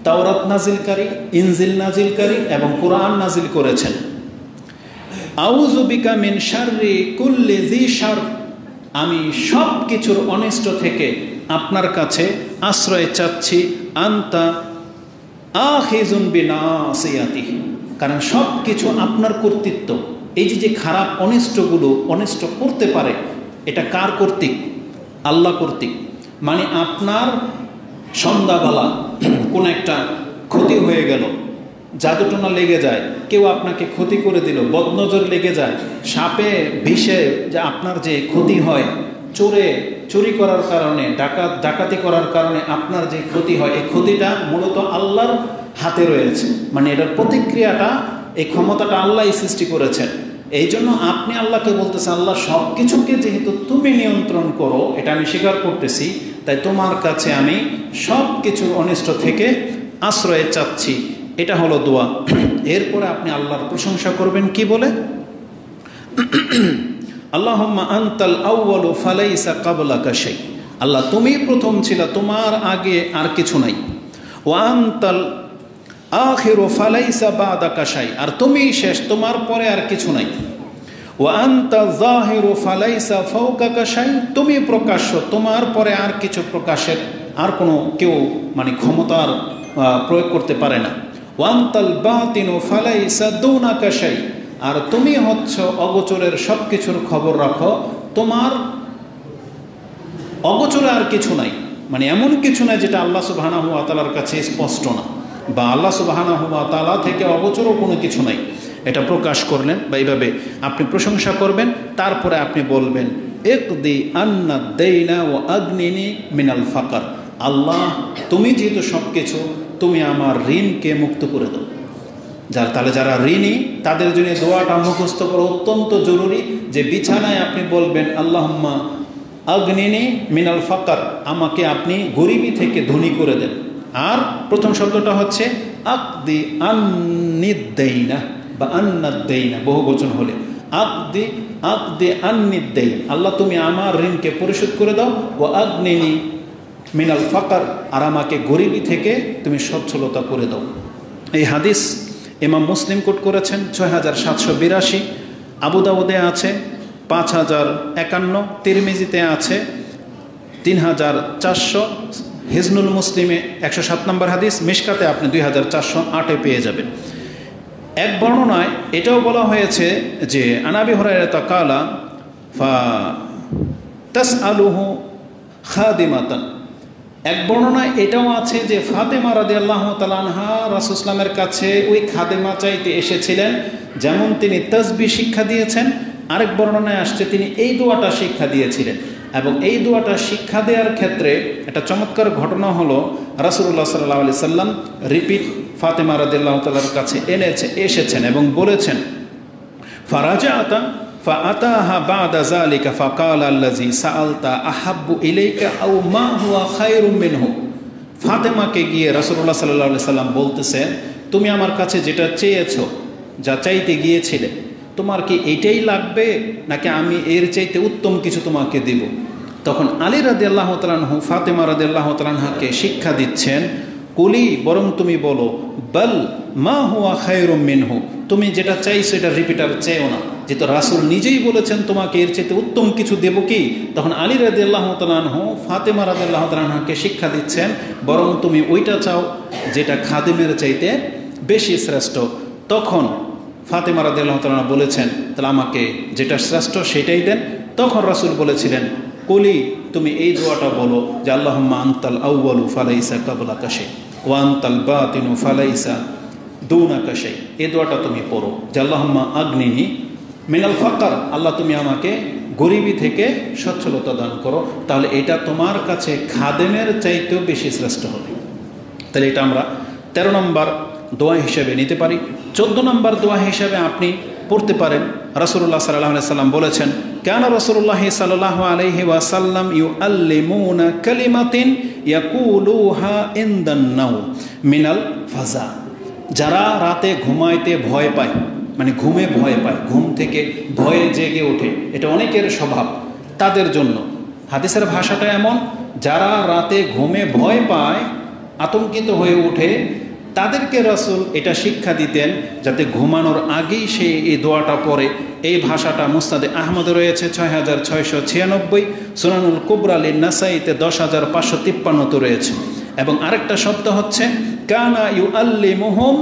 Speaker 1: তাওরাত নাজিলকারী, ইনজিল নাজিলকারী এবং কোরআন নাজিল করেছেন। আউযু বিকা মিন শাররি কুল্লি যী শার, আমি সব কিছুর অনিষ্ট থেকে আপনার কাছে আশ্রয় চাচ্ছি। আনতা আখিযুন বিনাসিয়াতিহি, কারণ সব কিছু আপনার কর্তৃত্ব। এই যে খারাপ অনিষ্টগুলো অনিষ্ট করতে পারে, এটা কার কর্তৃক? আল্লাহ কর্তৃক। মানে আপনার সন্ধ্যাবেলা কোনো একটা ক্ষতি হয়ে গেল, জাদুটোনা লেগে যায়, কেউ আপনাকে ক্ষতি করে দিল, বদনজর লেগে যায়, সাপে বিষে যে আপনার যে ক্ষতি হয়, চুরি করার কারণে, ডাকাতি করার কারণে আপনার যে ক্ষতি হয়, এই ক্ষতিটা মূলত আল্লাহর হাতে রয়েছে। মানে এটার প্রতিক্রিয়াটা, এই ক্ষমতাটা আল্লাহই সৃষ্টি করেছেন। এই জন্য আপনি আল্লাহকে বলতেছেন, আল্লাহ সব কিছুকে যেহেতু তুমি নিয়ন্ত্রণ করো, এটা আমি স্বীকার করতেছি, তাই তোমার কাছে আমি সব কিছুর অনিষ্ট থেকে আশ্রয় চাচ্ছি। এটা হলো দোয়া। এরপরে আপনি আল্লাহর প্রশংসা করবেন কি বলে? আল্লাহুম্মা আনতাল আউয়ালু ফালাইসা ক্বাবলাকা শাই, আল্লাহ তুমি প্রথম ছিলা, তোমার আগে আর কিছু নাই। ওয়া আনতাল আখিরু ফালাইসা বাদাকা শাই, আর তুমি শেষ, তোমার পরে আর কিছু নাই। ওয়া আনতা যাহিরু ফালাইসা ফাওকাকা শাই, তুমি প্রকাশ্য, তোমার পরে আর কিছু প্রকাশের আর কোনো কেউ মানে ক্ষমতার প্রয়োগ করতে পারে না। ওয়া আনতাল বাতিনু ফালাইসা দুনাকা শাই, আর তুমি হচ্ছ অগোচরের সব কিছুর খবর রাখো, তোমার অগোচরে আর কিছু নাই। মানে এমন কিছু নাই যেটা আল্লাহ সুবহানাহু ওয়া তাআলার কাছে স্পষ্ট না, বা আল্লাহ সুবহানাহু ওয়া তাআলা থেকে অগোচরও কোনো কিছু নাই। এটা প্রকাশ করলেন, বা এইভাবে আপনি প্রশংসা করবেন। তারপরে আপনি বলবেন ইকদি আন্না দাইনা ওয়া আগনিনি মিনাল ফাকর, আল্লাহ তুমি যেহেতু সব কিছু, তুমি আমার ঋণকে মুক্ত করে দাও। তাহলে যারা ঋণী তাদের জন্য দোয়াটা মুখস্থ করা অত্যন্ত জরুরি, যে বিছানায় আপনি বলবেন আল্লাহুম্মা আগনিনি মিনাল ফাকর, আমাকে আপনি গরিবী থেকে ধনী করে দেন। আর প্রথম শব্দটা হচ্ছে আকদি আন্নিদ্দাইনা বা আন্নাদ্দাইনা, বহু বচন হলে আকদি আন্নিদ্দাইন, আল্লাহ তুমি আমার ঋণকে পরিশোধ করে দাও। ও আগনিনি মিনাল ফাকর, আর আমাকে গরিবী থেকে তুমি সচ্ছলতা করে দাও। এই হাদিস ইমাম মুসলিম কোট করেছেন 6782, আবু দাউদে আছে 5051, তিরমিজিতে আছে 3400, হিজনুল মুসলিমে 107 নম্বর হাদিস, মিশকাতে আপনি 2408 পেয়ে যাবেন। এক বর্ণনায় এটাও বলা হয়েছে যে আনাবি হুরায়রা কালা ফা তাসআলুহু খাদিমাতান, এক বর্ণনায় এটাও আছে যে ফাতেমা রাদিয়াল্লাহু তাআলা আনহা রাসূল সাল্লাল্লাহু আলাইহি ওয়াসাল্লামের কাছে ওই খাদেমা চাইতে এসেছিলেন, যেমন তিনি তাসবিহ শিক্ষা দিয়েছেন। আরেক বর্ণনায় আসছে তিনি এই দোয়াটা শিক্ষা দিয়েছিলেন। এবং এই দোয়াটা শিক্ষা দেওয়ার ক্ষেত্রে একটা চমৎকার ঘটনা হলো, রাসূলুল্লাহ সাল্লাল্লাহু আলাইহি সাল্লাম রিপিট ফাতেমা রাদিয়াল্লাহু তাআলার কাছে এসেছেন এবং বলেছেন ফারাজাতা ফাআতাহা বাদা যালিকা ফাকালা আল্লাযী সাআলতা আহাব্বু ইলাইকা আও মা হুয়া খায়রুম মিনহু, ফাতেমাকে গিয়ে রাসূলুল্লাহ সাল্লাল্লাহু আলাইহি সাল্লাম বলতেছেন, তুমি আমার কাছে যেটা চেয়েছো, যা চাইতে গিয়েছিলে, তোমার কি এইটাই লাগবে নাকি আমি এর চাইতে উত্তম কিছু তোমাকে দেব? তখন আলী রাদিয়াল্লাহু তাআলা আনহু ফাতেমা রাদিয়াল্লাহু তাআলা আনহাকে শিক্ষা দিচ্ছেন, কুলি, বরং তুমি বলো, বাল মা হুয়া খায়রুম মিনহু, তুমি যেটা চাইছো এটা রিপিটার চেয়েও না, যেহেতু রাসূল নিজেই বলেছেন তোমাকে এর চাইতে উত্তম কিছু দেব কি। তখন আলী রাদিয়াল্লাহু তাআলা আনহু ফাতেমা রাদিয়াল্লাহু তাআলা আনহাকে শিক্ষা দিচ্ছেন, বরং তুমি ওইটা চাও যেটা খাদেমের চাইতে বেশি শ্রেষ্ঠ। তখন ফাতেমা রাদিয়াল্লাহু তাআলা বলেছেন, তাহলে আমাকে যেটা শ্রেষ্ঠ সেটাই দেন। তখন রাসূল বলেছিলেন, কুলি, তুমি এই দোয়াটা বলো যে আল্লাহুম্মা আনতাল আউয়ালু ফালাইসা কাবলাকা শাই ওয়া আনতাল বাতিনু ফালাইসা দুনাকা শাই। এই দোয়াটা তুমি পড়ো যে আল্লাহুম্মা আগনিনি মিনাল ফাকর, আল্লাহ তুমি আমাকে গরিবী থেকে সচ্ছলতা দান করো। তাহলে এটা তোমার কাছে খাদেমের চাইতেও বেশি শ্রেষ্ঠ হবে। তাহলে এটা আমরা 13 নম্বর দোয়া হিসেবে নিতে পারি। 14 নম্বর দোয়া হিসেবে আপনি পড়তে পারেন। রাসূলুল্লাহ সাল্লাল্লাহু আলাইহি সাল্লাম বলেছেন, কানা রাসূলুল্লাহ সাল্লাল্লাহু আলাইহি ওয়াসাল্লাম ইউআল্লিমুনা কালিমাতিন ইয়াকুলুহা ইনদান নাওম মিনাল ফাজা। যারা রাতে ঘুমাইতে ভয় পায়, মানে ঘুমে ভয় পায়, ঘুম থেকে ভয়ে জেগে ওঠে, এটা অনেকের স্বভাব, তাদের জন্য হাদিসের ভাষাটা এমন, যারা রাতে ঘুমে ভয় পায়, আতঙ্কিত হয়ে ওঠে, তাদেরকে রাসূল এটা শিক্ষা দিতেন যাতে ঘুমানোর আগেই সে এই দোয়াটা পড়ে। এই ভাষাটা মুসনাদে আহমদে রয়েছে 6696, সুনানুল কুবরা লিন নাসাইতে 10553 রয়েছে। এবং আরেকটা শব্দ হচ্ছে কানা ইউআল্লিমুহুম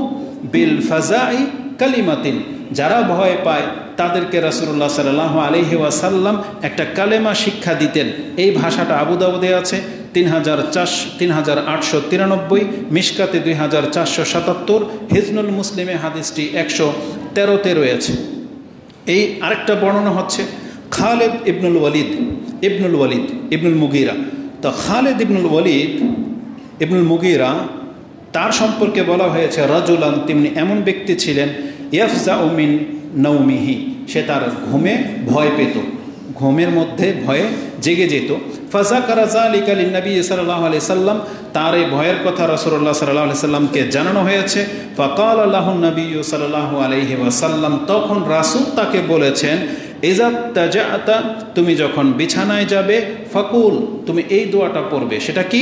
Speaker 1: বিল ফাজাই কালিমাতিন, যারা ভয় পায় তাদেরকে রাসূলুল্লাহ সাল্লাল্লাহু আলাইহি ওয়াসাল্লাম একটা কালেমা শিক্ষা দিতেন। এই ভাষাটা আবু দাউদে আছে 3893, মিশকাতে 2477, হিজনুল মুসলিমে হাদিসটি 113তে রয়েছে। এই আরেকটা বর্ণনা হচ্ছে খালিদ ইবনুল ওয়ালিদ ইবনুল মুগীরা। তো খালিদ ইবনুল মুগীরা, তার সম্পর্কে বলা হয়েছে রাজুলান, তিনি এমন ব্যক্তি ছিলেন ইয়াফজাউ মিন নাওমিহি, সে তার ঘুমে ভয় পেত, ঘুমের মধ্যে ভয়ে জেগে যেত। ফাযাকারা যালিকা লিন-নবী সাল্লাল্লাহু আলাইহি সাল্লাম, তার এই ভয়ের কথা রাসূলুল্লাহ সাল্লাল্লাহু আলাইহি সাল্লামকে জানানো হয়েছে। ফাকালা লাহুন নবী সাল্লাল্লাহু আলাইহি ওয়াসাল্লাম, তখন রাসূল তাকে বলেছেন, ইযা তাজাআতা, তুমি যখন বিছানায় যাবে, ফাকুল, তুমি এই দোয়াটা পড়বে। সেটা কি?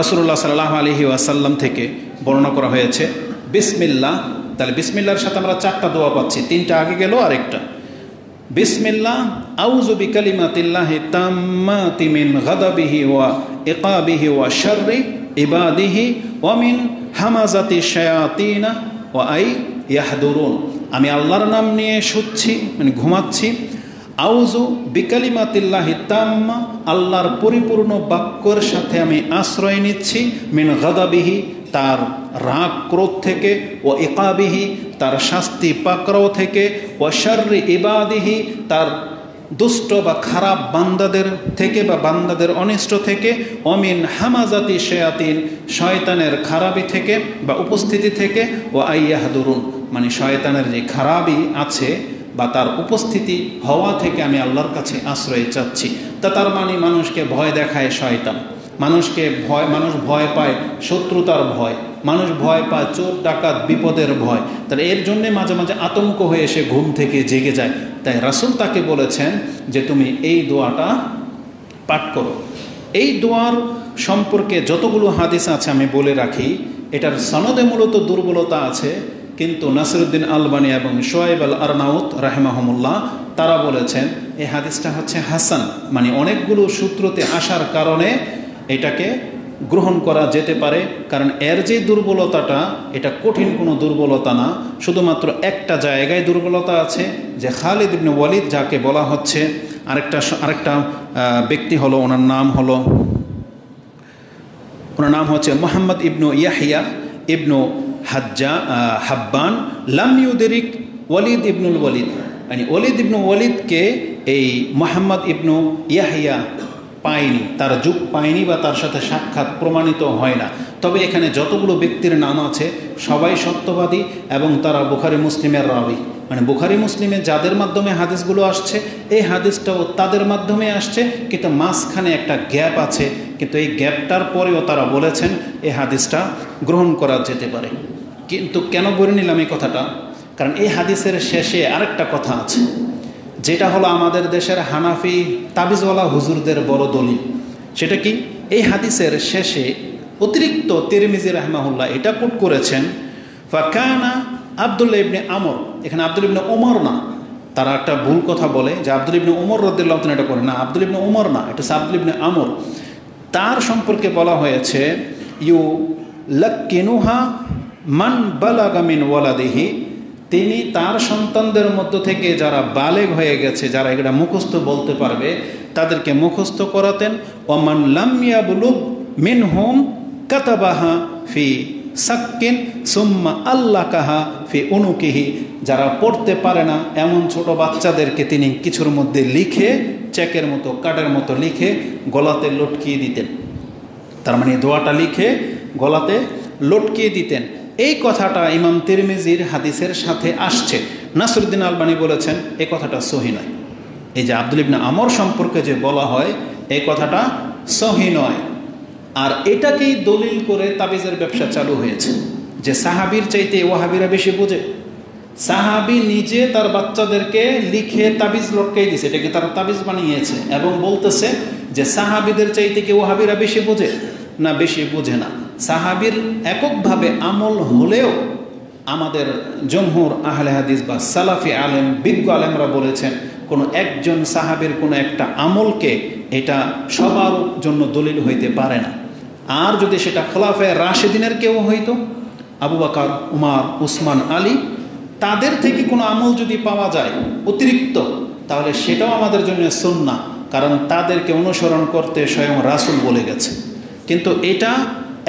Speaker 1: রাসূলুল্লাহ সাল্লাল্লাহু আলাইহি ওয়াসাল্লাম থেকে বর্ণনা করা হয়েছে বিসমিল্লাহ। তাহলে বিসমিল্লাহর সাথে আমরা 4টা দোয়া পাচ্ছি, 3টা আগে গেল, আরেকটা বিসমিল্লাহ আউযু বিকালিমাতিল্লাহি তাম্মাতি মিন গাদাবিহি ওয়া ইকাবিহি ওয়া শাররি ইবাদিহি ওয়া মিন হামাজাতি শায়াতিনা ওয়া আই ইয়াহদুরুন। আমি আল্লাহর নাম নিয়ে শুচ্ছি, মানে ঘুমাচ্ছি। আউযু বিকালিমাতিল্লাহি তাম্মা, আল্লাহর পরিপূর্ণ বাক্যের সাথে আমি আশ্রয় নিচ্ছি, মিন গাদাবিহি, তার রাগ ক্রোধ থেকে, ও ইকাবিহি, তার শাস্তি পাকড়াও থেকে, ও শাররি ইবাদিহি, তার দুষ্ট বা খারাপ বান্দাদের থেকে বা বান্দাদের অনিষ্ট থেকে, অমিন হামাজাতি শায়াতিন, শয়তানের খারাপি থেকে বা উপস্থিতি থেকে, ও আইয়াহদুরুন, মানে শয়তানের যে খারাপই আছে বা তার উপস্থিতি হওয়া থেকে আমি আল্লাহর কাছে আশ্রয় চাচ্ছি। তা তার মানে মানুষকে ভয় দেখায় শয়তান, মানুষ ভয় পায় শত্রুতার ভয়, মানুষ ভয় পায় চোর ডাকাত বিপদের ভয়। তাহলে এর জন্যে মাঝে মাঝে আতঙ্ক হয়ে এসে ঘুম থেকে জেগে যায়। তাই রাসূল তাকে বলেছেন যে তুমি এই দোয়াটা পাঠ করো। এই দোয়ার সম্পর্কে যতগুলো হাদিস আছে আমি বলে রাখি, এটার সনদে মূলত দুর্বলতা আছে, কিন্তু নাসিরউদ্দিন আলবানী এবং শোয়েব আল আরনাউত রাহিমাহুমুল্লাহ তারা বলেছেন এই হাদিসটা হচ্ছে হাসান, মানে অনেকগুলো সূত্রতে আসার কারণে এটাকে গ্রহণ করা যেতে পারে। কারণ এর যে দুর্বলতাটা, এটা কঠিন কোনো দুর্বলতা না, শুধুমাত্র একটা জায়গায় দুর্বলতা আছে, যে খালিদ ইবনে ওয়ালিদ যাকে বলা হচ্ছে, আরেকটা ব্যক্তি হলো, ওনার নাম হচ্ছে মুহাম্মদ ইবনু ইয়াহিয়া ইবনু হাব্বান লাম ইউদরিক ওয়ালিদ ইবনুল ওয়ালিদ, মানে ওয়ালিদ ইবনু ওয়ালিদকে এই মুহাম্মদ ইবনু ইয়াহিয়া পায়নি, তার যুগ পায়নি বা তার সাথে সাক্ষাৎ প্রমাণিত হয় না। তবে এখানে যতগুলো ব্যক্তির নাম আছে সবাই সত্যবাদী এবং তারা বুখারী মুসলিমের রাবী, মানে বুখারী মুসলিমে যাদের মাধ্যমে হাদিসগুলো আসছে এই হাদিসটাও তাদের মাধ্যমে আসছে, কিন্তু মাঝখানে একটা গ্যাপ আছে, কিন্তু এই গ্যাপটার পরেও তারা বলেছেন এই হাদিসটা গ্রহণ করা যেতে পারে। কিন্তু কেন বলে নিলাম এই কথাটা? কারণ এই হাদিসের শেষে আরেকটা কথা আছে, যেটা হলো আমাদের দেশের হানাফি তাবিজওয়ালা হুজুরদের বড় দলিল। সেটা কি? এই হাদিসের শেষে অতিরিক্ত তিরমিজি রাহমাহুল্লাহ এটা কোট করেছেন, ফাকানা আব্দুল্লাহ ইবনে আমর, এখানে আব্দুল ইবনে ওমর না, তারা একটা ভুল কথা বলে যে আব্দুল ইবনে ওমর রাদিয়াল্লাহু তাআলা এটা করে না, আব্দুল ইবনে ওমর না, এটা আব্দুল ইবনে আমর। তার সম্পর্কে বলা হয়েছে ইউ লাক্কিনুহা মান বালাগা মিন ওয়ালাদিহি তিনি তার সন্তানদের মধ্য থেকে যারা বালেগ হয়ে গেছে, যারা এটা মুখস্থ বলতে পারবে, তাদেরকে মুখস্থ করাতেন। ওমান লাম ইয়াবলুগ মিনহুম কাতাবাহা ফি সাক্কিন সুম্মা আল্লাকাহা ফি উনুকিহি, যারা পড়তে পারে না এমন ছোট বাচ্চাদেরকে তিনি কিছুর মধ্যে লিখে, চেকের মতো কার্ডের মতো লিখে গলাতে লটকিয়ে দিতেন। তার মানে দোয়াটা লিখে গলাতে লটকিয়ে দিতেন। এই কথাটা ইমাম তিরমিজির হাদিসের সাথে আসছে। নাসরুদ্দিন আলবানী বলেছেন এই কথাটা সহি নয়। এই যে আব্দুল ইবনে আমর সম্পর্কে যে বলা হয় এই কথাটা সহি নয়। আর এটাকেই দলিল করে তাবিজের ব্যবসা চালু হয়েছে, যে সাহাবীর চাইতে ওয়াহাবিরা বেশি বোঝে। সাহাবী নিজে তার বাচ্চাদেরকে লিখে তাবিজ লটকাই দিয়েছে, এটাকে তারা তাবিজ বানিয়েছে এবং বলতেছে যে সাহাবীদের চাইতে কি ওয়াহাবিরা বেশি বোঝে? না, বেশি বোঝে না। সাহাবীর এককভাবে আমল হলেও আমাদের জমহুর আহলে হাদিস বা সালাফি আলেম, বিজ্ঞ আলেমরা বলেছেন কোনো একজন সাহাবীর কোনো একটা আমলকে এটা সবার জন্য দলিল হইতে পারে না। আর যদি সেটা খোলাফায়ে রাশেদিনের কেউ হইতো, আবু বকর, উমর, উসমান, আলী, তাদের থেকে কোনো আমল যদি পাওয়া যায় অতিরিক্ত, তাহলে সেটাও আমাদের জন্য সুন্নাহ, কারণ তাদেরকে অনুসরণ করতে স্বয়ং রাসূল বলে গেছে। কিন্তু এটা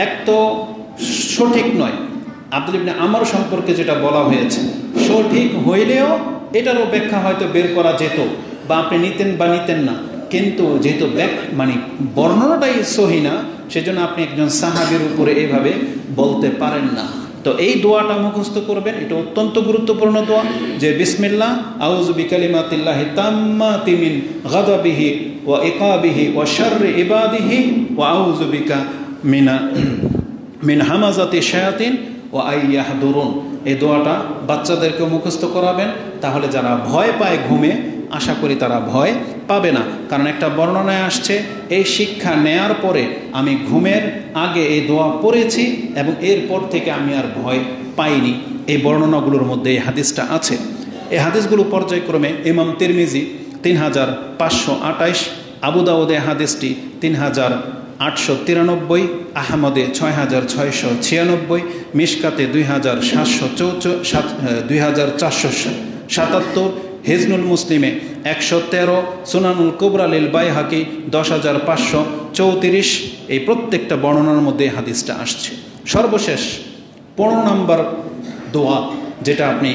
Speaker 1: এক তো সঠিক নয়। আব্দুল ইবনে আমর সম্পর্কে যেটা বলা হয়েছে সঠিক হইলেও এটারও ব্যাখ্যা হয়তো বের করা যেত, বা আপনি নিতেন বা নিতেন না, কিন্তু যেহেতু মানে বর্ণনাটাই সহি না, সেজন্য আপনি একজন সাহাবীর উপরে এভাবে বলতে পারেন না। তো এই দোয়াটা মুখস্থ করবেন, এটা অত্যন্ত গুরুত্বপূর্ণ দোয়া, যে বিসমিল্লাহ আউযু বিকালিমাতিল্লাহি তাম্মাতি মিন গাদাবিহি ওয়া ইকাবিহি ওয়া শাররি ইবাদিহি ওয়া আউযু বিকা মিন হামাজাতি শায়াতিন ওয়া আইয়াহদুরুন। এই দোয়াটা বাচ্চাদেরকে মুখস্থ করাবেন, তাহলে যারা ভয় পায় ঘুমে, আশা করি তারা ভয় পাবে না। কারণ একটা বর্ণনায় আসছে এই শিক্ষা নেয়ার পরে আমি ঘুমের আগে এই দোয়া পড়েছি এবং এরপর থেকে আমি আর ভয় পাইনি। এই বর্ণনাগুলোর মধ্যে এই হাদিসটা আছে। এই হাদিসগুলো পর্যায়ক্রমে ইমাম তিরমিজি 3528, আবু দাউদে হাদিসটি 3893, আহমদে 6696, মিশকাতে 2477, হিজনুল মুসলিমে 113, সুনানুল কুবরা লিল বাইহাকি 10534। এই প্রত্যেকটা বর্ণনার মধ্যে হাদিসটা আসছে। সর্বশেষ 15 নম্বর দোয়া যেটা আপনি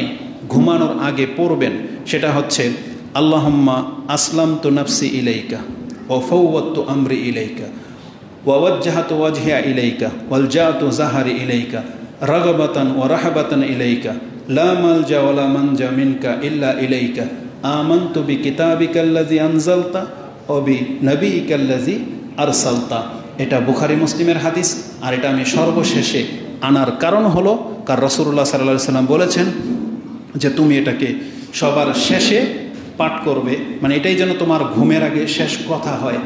Speaker 1: ঘুমানোর আগে পড়বেন সেটা হচ্ছে আল্লাহুম্মা আসলামতু নাফসি ইলাইকা ওয়া ফাওয়াদতু আমরি ইলাইকা ওয়া ওয়াজ্জাহতু ওয়াজহিয়া ইলাইকা ওয়ালজাতু যাহরি ইলাইকা রাগাবাতান ওয়া রাহাবাতান ইলাইকা লা মালজা ওয়া লা মানজা মিনকা ইল্লা ইলাইকা আমানতু বিকিতাবিকাল্লাযী আনজালতা ওয়া বিনবিয়িকাল্লাযী আরসালতা। এটা বুখারী মুসলিমের হাদিস। আর এটা আমি সর্বশেষে আনার কারণ হলো, কারণ রাসূলুল্লাহ সাল্লাল্লাহু আলাইহি ওয়াসাল্লাম বলেছেন যে তুমি এটাকে সবার শেষে পাঠ করবে, মানে এটাই যেন তোমার ঘুমের আগে শেষ কথা হয়।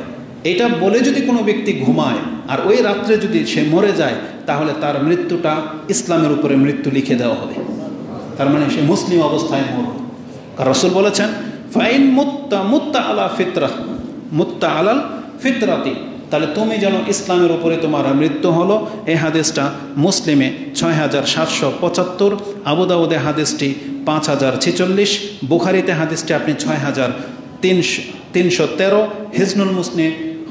Speaker 1: এটা বলে যদি কোনো ব্যক্তি ঘুমায় আর ওই রাত্রে যদি সে মরে যায়, তাহলে তার মৃত্যুটা ইসলামের উপরে মৃত্যু লিখে দেওয়া হবে, তার মানে সে মুসলিম অবস্থায় মরবে। কারণ রাসূল বলেছেন ফাইন মুত্তা আলা ফিতরাহ মুত্তা আলাল ফিতরাতি, তাহলে তুমি যেন ইসলামের উপরে তোমার মৃত্যু হলো। এই হাদিসটা মুসলিমে 6775, আবু দাউদে হাদিসটি 5046, বুখারীতে হাদিসটি আপনি 6313,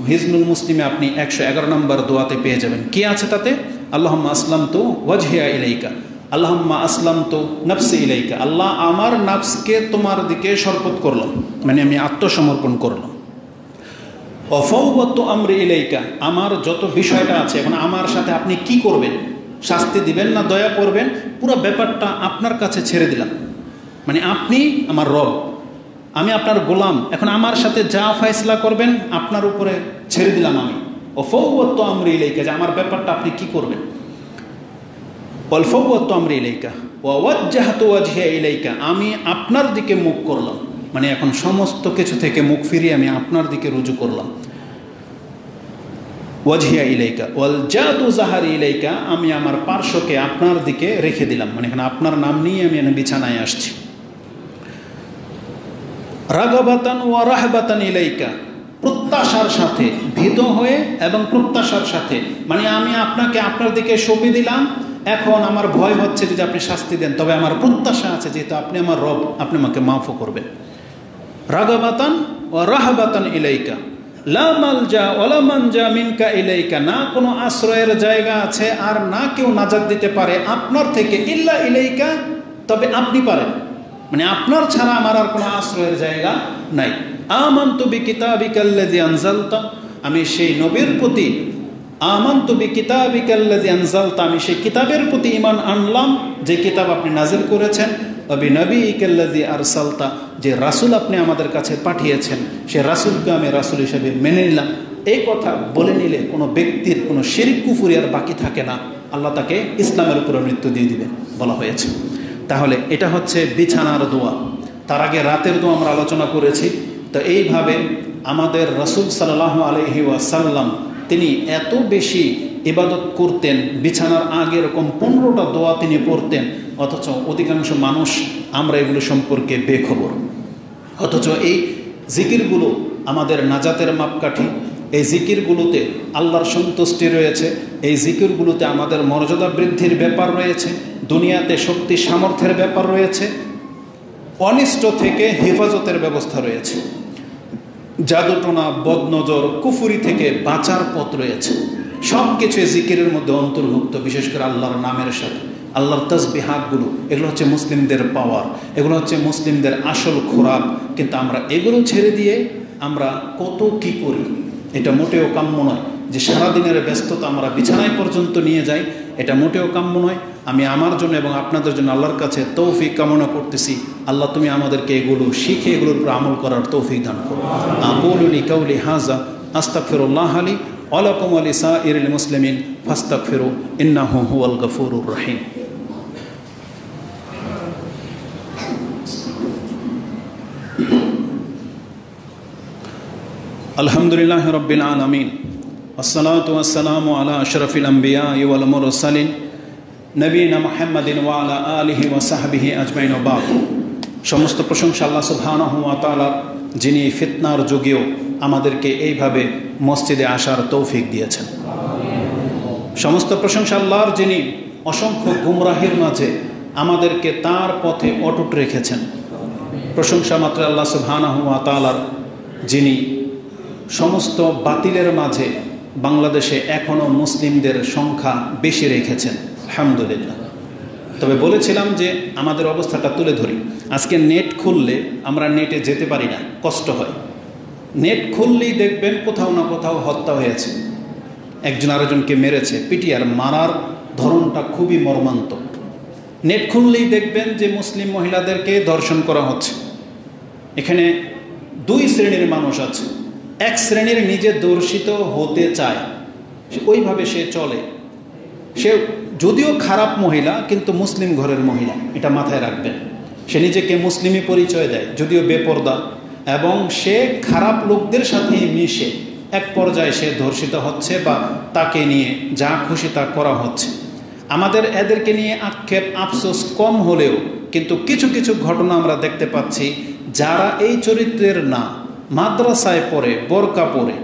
Speaker 1: হিজনুল মুসলিমে আপনি 111 নম্বর দোয়াতে পেয়ে যাবেন। কি আছে তাতে? আল্লাহুম্মা আসলামতু ওয়াজহিয়া ইলাইকা, আল্লাহুম্মা আসলামতু নাফসি ইলাইকা, আল্লাহ আমার নাফসকে তোমার দিকে সরপত করলাম, মানে আমি আত্মসমর্পণ করলাম। ওয়াফাওয়াদতু আমরি ইলাইকা, আমার যত বিষয়টা আছে এখন আমার সাথে আপনি কি করবেন, শাস্তি দিবেন না দয়া করবেন, পুরো ব্যাপারটা আপনার কাছে ছেড়ে দিলাম। মানে আপনি আমার রব, আমি আপনার গোলাম, এখন আমার সাথে যা ফয়সালা করবেন আপনার উপরে ছেড়ে দিলাম আমি। ওয়াফাওয়াদতু আমরি ইলাইকা, যে আমার ব্যাপারটা আপনি কি করবেন। ওয়াফাওয়াদতু আমরি ইলাইকা ওয়া ওয়াজ্জাহতু ওয়াজহিয়া ইলাইকা, আমি আপনার দিকে মুখ করলাম, মানে এখন সমস্ত কিছু থেকে মুখ ফিরিয়ে আমি আপনার দিকে রুজু করলাম। ওয়াজহিয়া ইলাইকা ওয়ালজাতু যাহরি ইলাইকা, আমি আমার পার্শ্বকে আপনার দিকে রেখে দিলাম, মানে এখানে আপনার নাম নিয়ে আমি বিছানায় আসছি। রাগাবাতান ওয়া রাহবাতান ইলাইকা, প্রত্যাশার সাথে, ভীত হয়ে এবং প্রত্যাশার সাথে, মানে আমি আপনাকে আপনার দিকে সঁপে দিলাম এখন আমার ভয় হচ্ছে যদি আপনি শাস্তি দেন, তবে আমার প্রত্যাশা আছে যেহেতু আপনি আমার রব, আপনি আমাকে মাফও করবেন। রাগাবাতান ও রাহাবাতান ইলাইকা লা মালজা ওয়ালা মানজা মিনকা ইলাইকা, না কোনো আশ্রয়ের জায়গা আছে আর না কেউ নাজাত দিতে পারে আপনার থেকে, ইল্লা ইলাইকা, তবে আপনি পারেন, মানে আপনার ছাড়া আমার আর কোনো আশ্রয়ের জায়গা নাই। আমানতু বিকিতাবিকাল্লাযী আনজালতা, আমি সেই নবীর প্রতি, আমানতু বিকিতাবিকাল্লাযী আনজালতা, আমি সেই কিতাবের প্রতি ঈমান আনলাম যে কিতাব আপনি নাযিল করেছেন, ওয়া বিনবিয়িকাল্লাযী আরসালতা, যে রাসূল আপনি আমাদের কাছে পাঠিয়েছেন সে রাসূলকে আমি রাসূল হিসেবে মেনে নিলাম। এই কথা বলে নিলে কোনো ব্যক্তির কোনো শিরক কুফরি আর বাকি থাকে না, আল্লাহ তাকে ইসলামের উপরে মৃত্যু দিয়ে দিবেন বলা হয়েছে। তাহলে এটা হচ্ছে বিছানার দোয়া। তার আগে রাতের দোয়া আমরা আলোচনা করেছি। তো এইভাবে আমাদের রাসূল সাল্লাল্লাহু আলাইহি ওয়াসাল্লাম তিনি এত বেশি ইবাদত করতেন, বিছানার আগে এরকম 15টা দোয়া তিনি পড়তেন, অথচ অধিকাংশ মানুষ আমরা এগুলো সম্পর্কে বেখবর। অথচ এই জিকিরগুলো আমাদের নাজাতের মাপকাঠি, এই জিকিরগুলোতে আল্লাহর সন্তুষ্টি রয়েছে, এই জিকিরগুলোতে আমাদের মর্যাদা বৃদ্ধির ব্যাপার রয়েছে, দুনিয়াতে শক্তি সামর্থ্যের ব্যাপার রয়েছে, অনিষ্ট থেকে হেফাজতের ব্যবস্থা রয়েছে, জাদুটোনা বদনজর কুফুরি থেকে বাঁচার পথ রয়েছে। সব কিছু জিকিরের মধ্যে অন্তর্ভুক্ত, বিশেষ করে আল্লাহর নামের সাথে। আল্লাহর তাসবিহাতগুলো, এগুলো হচ্ছে মুসলিমদের পাওয়ার, এগুলো হচ্ছে মুসলিমদের আসল খোরাক। কিন্তু আমরা এগুলো ছেড়ে দিয়ে আমরা কত কি করি, এটা মোটেও কাম্য নয়। যে সারাদিনের ব্যস্ততা আমরা বিছানায় পর্যন্ত নিয়ে যাই, এটা মোটেও কাম্য নয়। আমি আমার জন্য এবং আপনাদের জন্য আল্লাহর কাছে তৌফিক কামনা করতেছি। আল্লাহ তুমি আমাদেরকে এগুলো শিখে এগুলোর উপর আমল করার তৌফিক দান করো। আকুলু লিকাউলি হাযা আস্তাগফিরুল্লাহ লি ওয়া লাকুম ওয়া লিসাইরিল মুসলিমিন ফাস্তাগফিরু ইন্নাহু হুয়াল গফুরুর রহিম। আলহামদুলিল্লাহি রাব্বিল আলামিন, আসসালাতু ওয়াসসালামু আলা আশরাফিল আমবিয়া ওয়াল মুরসালিন নবীনা মুহাম্মাদিন ওয়া আলা আলিহি ওয়া সাহবিহি আজমাইন ওয়া বাদ। সমস্ত প্রশংসা আল্লাহ সুবহানাহু ওয়া তাআলার, যিনি ফিতনার যুগেও আমাদেরকে এইভাবে মসজিদে আসার তৌফিক দিয়েছেন। সমস্ত প্রশংসা আল্লাহর, যিনি অসংখ্য গুমরাহির মাঝে আমাদেরকে তার পথে অটুট রেখেছেন। প্রশংসা মাত্র আল্লাহ সুবহানাহু ওয়া তাআলার, যিনি সমস্ত বাতিলের মাঝে বাংলাদেশে এখনও মুসলিমদের সংখ্যা বেশি রেখেছেন, আলহামদুলিল্লাহ। তবে বলেছিলাম যে আমাদের অবস্থাটা তুলে ধরি। আজকে নেট খুললে আমরা নেটে যেতে পারি না, কষ্ট হয়। নেট খুললেই দেখবেন কোথাও না কোথাও হত্যা হয়েছে, একজন আরেকজনকে মেরেছে, পিটিআর মারার ধরনটা খুবই মর্মান্তক। নেট খুললেই দেখবেন যে মুসলিম মহিলাদেরকে ধর্ষণ করা হচ্ছে। এখানে দুই শ্রেণীর মানুষ আছে। এক শ্রেণীর নিজে দর্শিত হতে চায়, ওইভাবে সে চলে। সে যদিও খারাপ মহিলা, কিন্তু মুসলিম ঘরের মহিলা, এটা মাথায় রাখবেন। সে নিজেকে মুসলিমই পরিচয় দেয়, যদিও বেপরদা, এবং সে খারাপ লোকদের সাথে মিশে এক পর্যায়ে সে ধর্ষিত হচ্ছে বা তাকে নিয়ে যা খুশি তা করা হচ্ছে। আমাদের এদেরকে নিয়ে আক্ষেপ আফসোস কম হলেও কিন্তু কিছু কিছু ঘটনা আমরা দেখতে পাচ্ছি, যারা এই চরিত্রের না, মাদ্রাসায় পড়ে, বোরকা পরে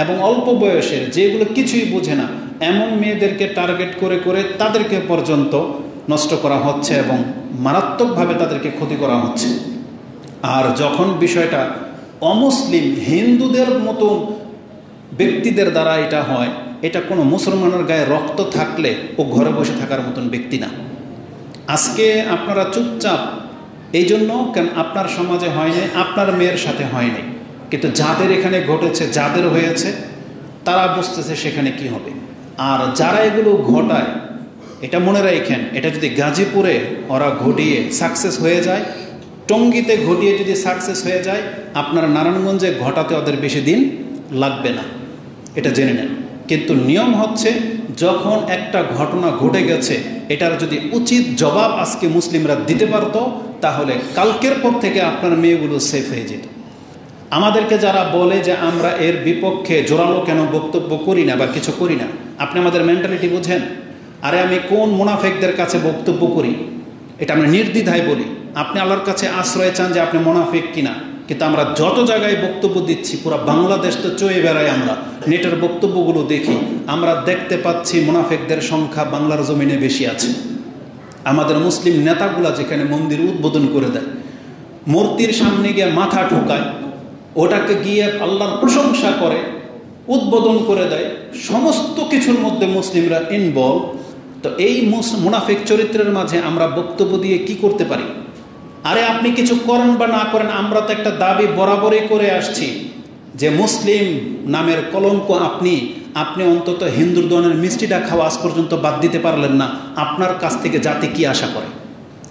Speaker 1: এবং অল্প বয়সের, যেগুলো কিছুই বোঝে না, এমন মেয়েদেরকে টার্গেট করে করে তাদেরকে পর্যন্ত নষ্ট করা হচ্ছে এবং মারাত্মকভাবে তাদেরকে ক্ষতি করা হচ্ছে। আর যখন বিষয়টা অমুসলিম হিন্দুদের মতো ব্যক্তিদের দ্বারা এটা হয়, এটা কোনো মুসলমানের গায়ে রক্ত থাকলে ও ঘরে বসে থাকার মতন ব্যক্তি না। আজকে আপনারা চুপচাপ, এই জন্য কেন আপনার সমাজে হয়নি, আপনার মেয়ের সাথে হয়নি, কিন্তু যাদের এখানে ঘটেছে, যাদের হয়েছে, তারা বুঝতেছে সেখানে কি হবে। আর যারা এগুলো ঘটায়, এটা মনে রাখেন, এটা যদি গাজীপুরে ওরা ঘটিয়ে সাকসেস হয়ে যায়, টঙ্গীতে ঘটিয়ে যদি সাকসেস হয়ে যায়, আপনার নারায়ণগঞ্জে ঘটাতে ওদের বেশি দিন লাগবে না, এটা জেনে নেন। কিন্তু নিয়ম হচ্ছে, যখন একটা ঘটনা ঘটে গেছে, এটার যদি উচিত জবাব আজকে মুসলিমরা দিতে পারতো, তাহলে কালকের পর থেকে আপনার মেয়েগুলো সেফ হয়ে যেত। আমাদেরকে যারা বলে যে আমরা এর বিপক্ষে জোরালো কেন বক্তব্য করি না বা কিছু করি না, আপনি আমাদের মেন্টালিটি বুঝেন। আরে আমি কোন মুনাফেকদের কাছে বক্তব্য করি, এটা আমরা নির্দ্বিধায় বলি। আপনি আল্লাহর কাছে আশ্রয় চান যে আপনি মুনাফিক কিনা, কিন্তু আমরা যত জায়গায় বক্তব্য দিচ্ছি, পুরো বাংলাদেশ তো চয়ে বেড়াই, আমরা নেটের বক্তব্যগুলো দেখি, আমরা দেখতে পাচ্ছি মুনাফিকদের সংখ্যা বাংলার জমিনে বেশি আছে। আমাদের মুসলিম নেতাগুলা যেখানে মন্দির উদ্বোধন করে দেয়, মূর্তির সামনে গিয়ে মাথা ঠুকায়, ওটাকে গিয়ে আল্লাহর প্রশংসা করে, উদ্বোধন করে দেয়, সমস্ত কিছুর মধ্যে মুসলিমরা ইনভলভ। তো এই মুনাফিক চরিত্রের মাঝে আমরা বক্তব্য দিয়ে কি করতে পারি? আরে আপনি কিছু করেন বা না করেন, আমরা তো একটা দাবি বরাবরই করে আসছি যে মুসলিম নামের কলঙ্ক আপনি অন্তত হিন্দুর দোকানের মিষ্টিটা খাওয়া আজ পর্যন্ত বাদ দিতে পারলেন না। আপনার কাছ থেকে জাতি কি আশা করে?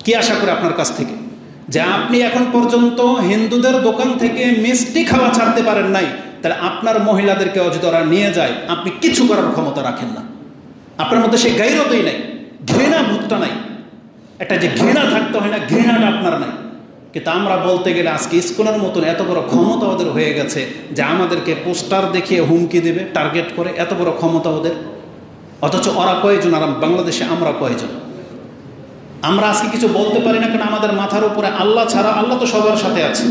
Speaker 1: কি আশা করে আপনার কাছ থেকে? যে আপনি এখন পর্যন্ত হিন্দুদের দোকান থেকে মিষ্টি খাওয়া ছাড়তে পারেন নাই, তাহলে আপনার মহিলাদেরকে যদি ওরা নিয়ে যায়, আপনি কিছু করার ক্ষমতা রাখেন না। আপনার মধ্যে সেই গাইরতই নাই, ঘৃণা ভূতটা নাই। একটা যে ঘৃণা থাকতে হয় না, ঘৃণাটা আপনার নাই। কিন্তু আমরা বলতে গেলে আজকে ইসকনের মতন এত বড় ক্ষমতা ওদের হয়ে গেছে যে আমাদেরকে পোস্টার দেখিয়ে হুমকি দেবে, টার্গেট করে, এত বড় ক্ষমতা ওদের। অথচ ওরা কয়জন আর বাংলাদেশে আমরা কয়জন? আমরা আজকে কিছু বলতে পারি না, কারণ আমাদের মাথার উপরে আল্লাহ ছাড়া, আল্লাহ তো সবার সাথে আছে,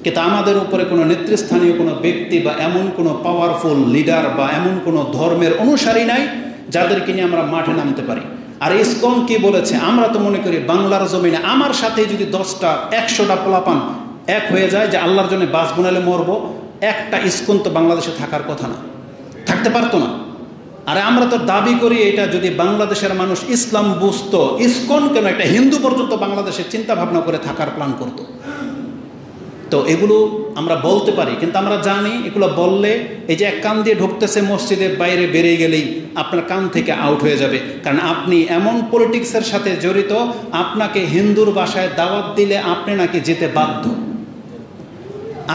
Speaker 1: কিন্তু আমাদের উপরে কোনো নেতৃস্থানীয় কোনো ব্যক্তি বা এমন কোনো পাওয়ারফুল লিডার বা এমন কোনো ধর্মের অনুসারী নাই যাদেরকে নিয়ে আমরা মাঠে নামতে পারি। আর ইসকন কি বলেছে? আমরা তো মনে করি বাংলার জমিনে আমার সাথে যদি 10টা 100টা পোলাপান এক হয়ে যায় যে আল্লাহর জন্য বাস বোনালে মরবো, একটা ইসকন তো বাংলাদেশে থাকার কথা না, থাকতে পারতো না। আরে আমরা তো দাবি করি এটা যদি বাংলাদেশের মানুষ ইসলাম বুঝতো, ইসকন কেন একটা হিন্দু পর্যন্ত বাংলাদেশে চিন্তা ভাবনা করে থাকার প্ল্যান করতো। তো এগুলো আমরা বলতে পারি, কিন্তু আমরা জানি এগুলো বললে এই যে এক কান দিয়ে ঢুকতেছে মসজিদের বাইরে বেরিয়ে গেলেই আপনার কান থেকে আউট হয়ে যাবে, কারণ আপনি এমন পলিটিক্সের সাথে জড়িত, আপনাকে হিন্দুর বাসায় দাওয়াত দিলে আপনি নাকি যেতে বাধ্য।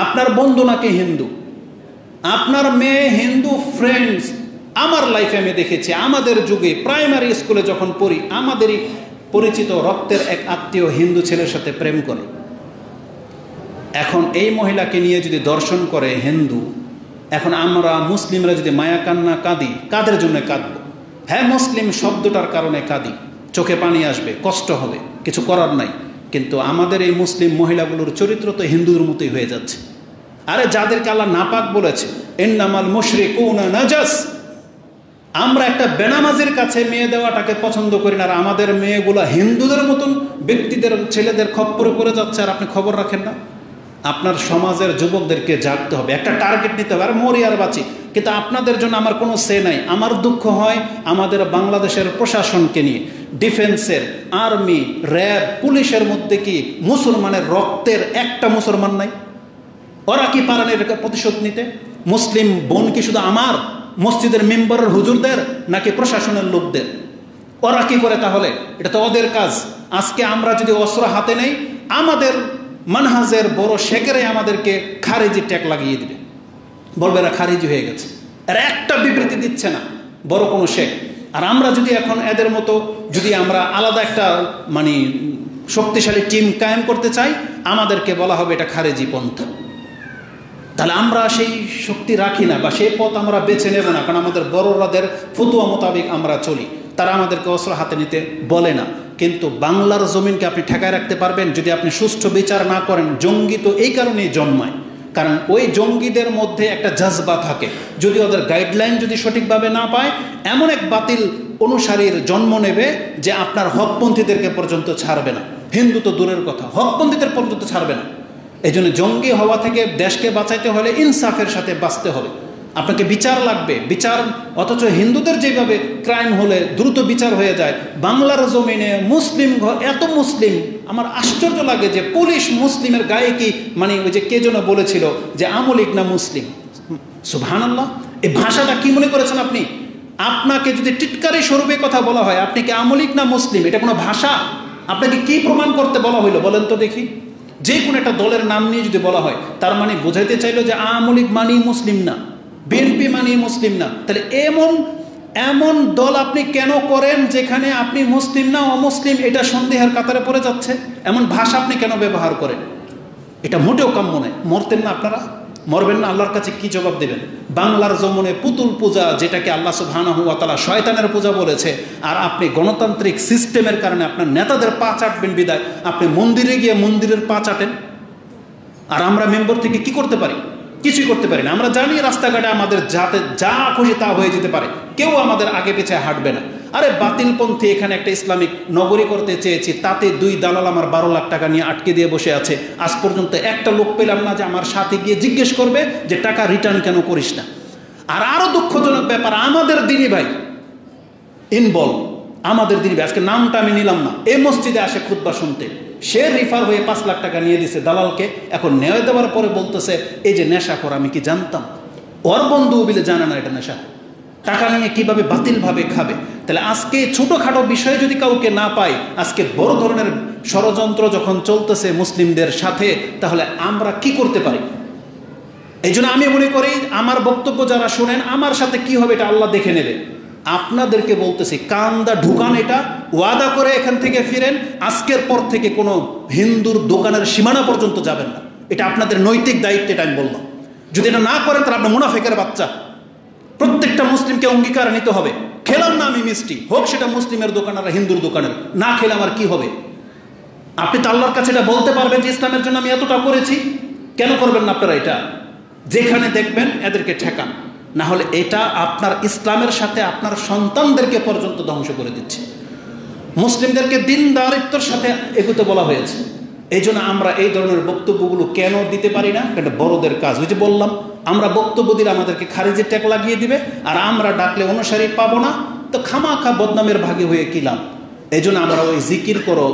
Speaker 1: আপনার বন্ধু নাকি হিন্দু, আপনার মেয়ে হিন্দু ফ্রেন্ডস। আমার লাইফে আমি দেখেছি, আমাদের যুগে প্রাইমারি স্কুলে যখন পড়ি, আমাদেরই পরিচিত রক্তের এক আত্মীয় হিন্দু ছেলের সাথে প্রেম করে। এখন এই মহিলাকে নিয়ে যদি দর্শন করে হিন্দু, এখন আমরা মুসলিমরা যদি মায়া কান্না কাঁদি, কাদের জন্য কাঁদব? হ্যাঁ, মুসলিম শব্দটার কারণে কাঁদি, চোখে পানি আসবে, কষ্ট হবে, কিছু করার নাই। কিন্তু আমাদের এই মুসলিম মহিলাগুলোর চরিত্র তো হিন্দুদের মতোই হয়ে যাচ্ছে। আরে যাদেরকে আল্লাহ নাপাক বলেছে, ইন্নামাল মুশরিকুনা নাজাস, আমরা একটা বেনামাজের কাছে মেয়ে দেওয়াটাকে পছন্দ করি না, আর আমাদের মেয়েগুলা হিন্দুদের মতন ব্যক্তিদের ছেলেদের খপ্পরে পড়ে যাচ্ছে, আর আপনি খবর রাখেন না। আপনার সমাজের যুবকদেরকে জাগতে হবে, একটা টার্গেট নিতে হবে, আর মরি আর বাঁচি, কিন্তু আপনাদের জন্য আমার কোনো সে নাই। আমার দুঃখ হয় আমাদের বাংলাদেশের প্রশাসনকে নিয়ে, ডিফেন্সের, আর্মি, র্যাব, পুলিশের মধ্যে কি মুসলমানের রক্তের একটা মুসলমান নাই? ওরা কি পারেন এর প্রতিশোধ নিতে? মুসলিম বোন কি শুধু আমার মসজিদের মেম্বারের হুজুরদের, নাকি প্রশাসনের লোকদের? ওরা কি করে তাহলে? এটা তো ওদের কাজ। আজকে আমরা যদি অস্ত্র হাতে নেই, আমাদের মানহাজের বড় শেখেরাই আমাদেরকে খারিজি ট্যাগ লাগিয়ে দিবে, বলবে এরা খারিজি হয়ে গেছে। এরা একটা বিবৃতি দিচ্ছে না বড় কোনো শেখ। আর আমরা যদি এখন এদের মতো যদি আমরা আলাদা একটা শক্তিশালী টিম কায়েম করতে চাই, আমাদেরকে বলা হবে এটা খারিজি পন্থা। তাহলে আমরা সেই শক্তি রাখি না, বা সেই পথ আমরা বেছে নেব না, কারণ আমাদের বড়রাদের ফতুয়া মোতাবেক আমরা চলি। তারা আমাদেরকে অস্ত্র হাতে নিতে বলে না। কিন্তু বাংলার জমিনকে আপনি ঠেকায় রাখতে পারবেন যদি আপনি সুষ্ঠু বিচার না করেন। জঙ্গি তো এই কারণেই জন্মায়, কারণ ওই জঙ্গিদের মধ্যে একটা জজবা থাকে। যদি ওদের গাইডলাইন যদি সঠিকভাবে না পায়, এমন এক বাতিল অনুসারীর জন্ম নেবে যে আপনার হকপন্থীদেরকে পর্যন্ত ছাড়বে না। হিন্দু তো দূরের কথা, হকপন্থীদের পর্যন্ত ছাড়বে না। এই জন্য জঙ্গি হওয়া থেকে দেশকে বাঁচাইতে হলে ইনসাফের সাথে বাঁচতে হবে। আপনাকে বিচার লাগবে, বিচার। অথচ হিন্দুদের যেভাবে ক্রাইম হলে দ্রুত বিচার হয়ে যায়, বাংলার জমিনে মুসলিম এত মুসলিম, আমার আশ্চর্য লাগে যে পুলিশ মুসলিমের গায়ে কি ওই যে কে যেন বলেছিল যে আমলিক না মুসলিম। সুবহানাল্লাহ, এই ভাষাটা কি মনে করেছেন আপনি? আপনাকে যদি টিটকারি স্বরূপে কথা বলা হয়, আপনি কি আমলিক না মুসলিম, এটা কোনো ভাষা? আপনাকে কি প্রমাণ করতে বলা হইলো বলেন তো দেখি? যে কোনো একটা দলের নাম নিয়ে যদি বলা হয়, তার বোঝাইতে চাইলো যে আমলিক মানি মুসলিম না, বিএনপি মানি মুসলিম না। তাহলে এমন দল আপনি কেন করেন যেখানে আপনি মুসলিম না অমুসলিম এটা সন্দেহের কাতারে পড়ে যাচ্ছে? এমন ভাষা আপনি কেন ব্যবহার করেন? এটা মোটেও কাম্য নয়। মরতেন না আপনারা? মরবেন না? আল্লাহর কাছে কি জবাব দেবেন? বাংলার জমনে পুতুল পূজা, যেটাকে আল্লাহ সুবহানাহু ওয়া তাআলা শয়তানের পূজা বলেছে, আর আপনি গণতান্ত্রিক সিস্টেমের কারণে আপনার নেতাদের পা চাটবেন বিদায় আপনি মন্দিরে গিয়ে মন্দিরের পা চাটেন। আর আমরা মেম্বার থেকে কি করতে পারি? কিছুই করতে পারি না। আমরা জানি রাস্তাঘাটে আমাদের যাতে যা খুশি তা হয়ে যেতে পারে, কেউ আমাদের আগে পিছিয়ে হাঁটবে না। আরে বাতিলপন্থী এখানে একটা ইসলামিক নগরী করতে চেয়েছি, তাতে 2 দালাল আমার 12 লাখ টাকা নিয়ে আটকে দিয়ে বসে আছে। আজ পর্যন্ত একটা লোক পেলাম না যে আমার সাথে গিয়ে জিজ্ঞেস করবে যে টাকা রিটার্ন কেন করিস না। আর আরো দুঃখজনক ব্যাপার, আমাদের দিনী ভাই ইনভলভ, আমাদের দিনী ভাই, আজকে নামটা আমি নিলাম না, এই মসজিদে আসে খুতবা শুনতে, সে রিফার হয়ে 5 লাখ টাকা নিয়ে দিছে দালালকে। এখন নেওয়া দেওয়ার পরে বলতেছে এই যে নেশাখোর, আমি কি জানতাম? ওর বন্ধু বিলে জানে না এটা নেশাখোর, টাকা নিয়ে কিভাবে বাতিলভাবে খাবে। তাহলে আজকে ছোটোখাটো বিষয়ে যদি কাউকে না পাই, আজকে বড় ধরনের ষড়যন্ত্র যখন চলতেছে মুসলিমদের সাথে, তাহলে আমরা কি করতে পারি? এই জন্য আমি মনে করি আমার বক্তব্য যারা শোনেন, আমার সাথে কি হবে এটা আল্লাহ দেখে নেবে। আপনাদেরকে বলতেছি, কান্দা ঢুকান, এটা ওয়াদা করে এখান থেকে ফিরেন। আজকের পর থেকে কোনো হিন্দুর দোকানের সীমানা পর্যন্ত যাবেন না, এটা আপনাদের নৈতিক দায়িত্ব, এটা আমি বললাম। যদি এটা না করেন তাহলে আপনার মুনাফিকের বাচ্চা। প্রত্যেকটা মুসলিমকে অঙ্গীকার নিতে হবে, খেলাম না আমি মিষ্টি, হোক সেটা মুসলিমের দোকান আর হিন্দুর দোকানের, না খেলে আমার কি হবে? আপনি তো আল্লাহর কাছে এটা বলতে পারবেন যে ইসলামের জন্য আমি এতটা করেছি। কেন করবেন না আপনারা এটা? যেখানে দেখবেন এদেরকে ঠেকান, না হলে এটা আপনার ইসলামের সাথে আপনার সন্তানদেরকে পর্যন্ত ধ্বংস করে দিচ্ছে। মুসলিমদেরকে দিনদারিত্বর সাথে এগোতে বলা হয়েছে। এই জন্য আমরা এই ধরনের বক্তব্যগুলো কেন দিতে পারি না? এটা বড়দের কাজ। ওই যে বললাম, আমরা বক্তব্য দিলে আমাদেরকে খারিজের ট্যাগ লাগিয়ে দিবে, আর আমরা ডাকলে অনুসারী পাবো না, তো খামাখা বদনামের ভাগে হয়ে কি লাভ? এই জন্য আমরা ওই জিকির করো,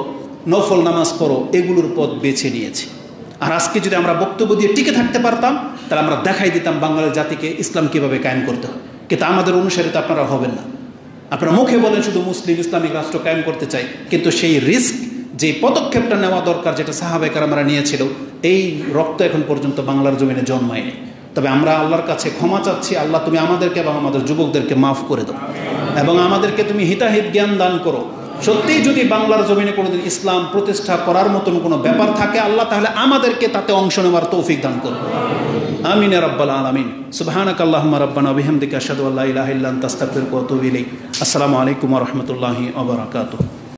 Speaker 1: নফল নামাজ পড়ো, এগুলোর পথ বেছে নিয়েছি। আর আজকে যদি আমরা বক্তব্য দিয়ে টিকে থাকতে পারতাম, তাহলে আমরা দেখাই দিতাম বাঙালি জাতিকে ইসলাম কীভাবে কায়েম করতে হয়। কিন্তু আমাদের অনুসারী তো আপনারা হবেন না। আপনারা মুখে বলেন শুধু মুসলিম ইসলামিক রাষ্ট্র কায়েম করতে চাই, কিন্তু সেই রিস্ক, যে পদক্ষেপটা নেওয়া দরকার, যেটা সাহাবায়ে কেরামরা নিয়েছিল, এই রক্ত এখন পর্যন্ত বাংলার জমিনে জন্মায়নি। তবে আমরা আল্লাহর কাছে ক্ষমা চাচ্ছি, আল্লাহ তুমি আমাদেরকে এবং আমাদের যুবকদেরকে মাফ করে দাও, এবং আমাদেরকে তুমি হিতাহিত জ্ঞান দান করো। সত্যিই যদি বাংলার জমিনে কোনোদিন ইসলাম প্রতিষ্ঠা করার মতন কোনো ব্যাপার থাকে আল্লাহ, তাহলে আমাদেরকে তাতে অংশ নেওয়ার তৌফিক দান করো। আমিন ইয়া রাব্বাল আলামিন। সুবহানাকাল্লাহুম্মা রাব্বানা ওয়া বিহামদিকা আশহাদু আল্লা ইলাহা ইল্লা আনতা আস্তাগফিরুকা ওয়া আতুবু ইলাইক। আসসালামু আলাইকুম ওয়া রাহমাতুল্লাহি ওয়া বারাকাতুহু।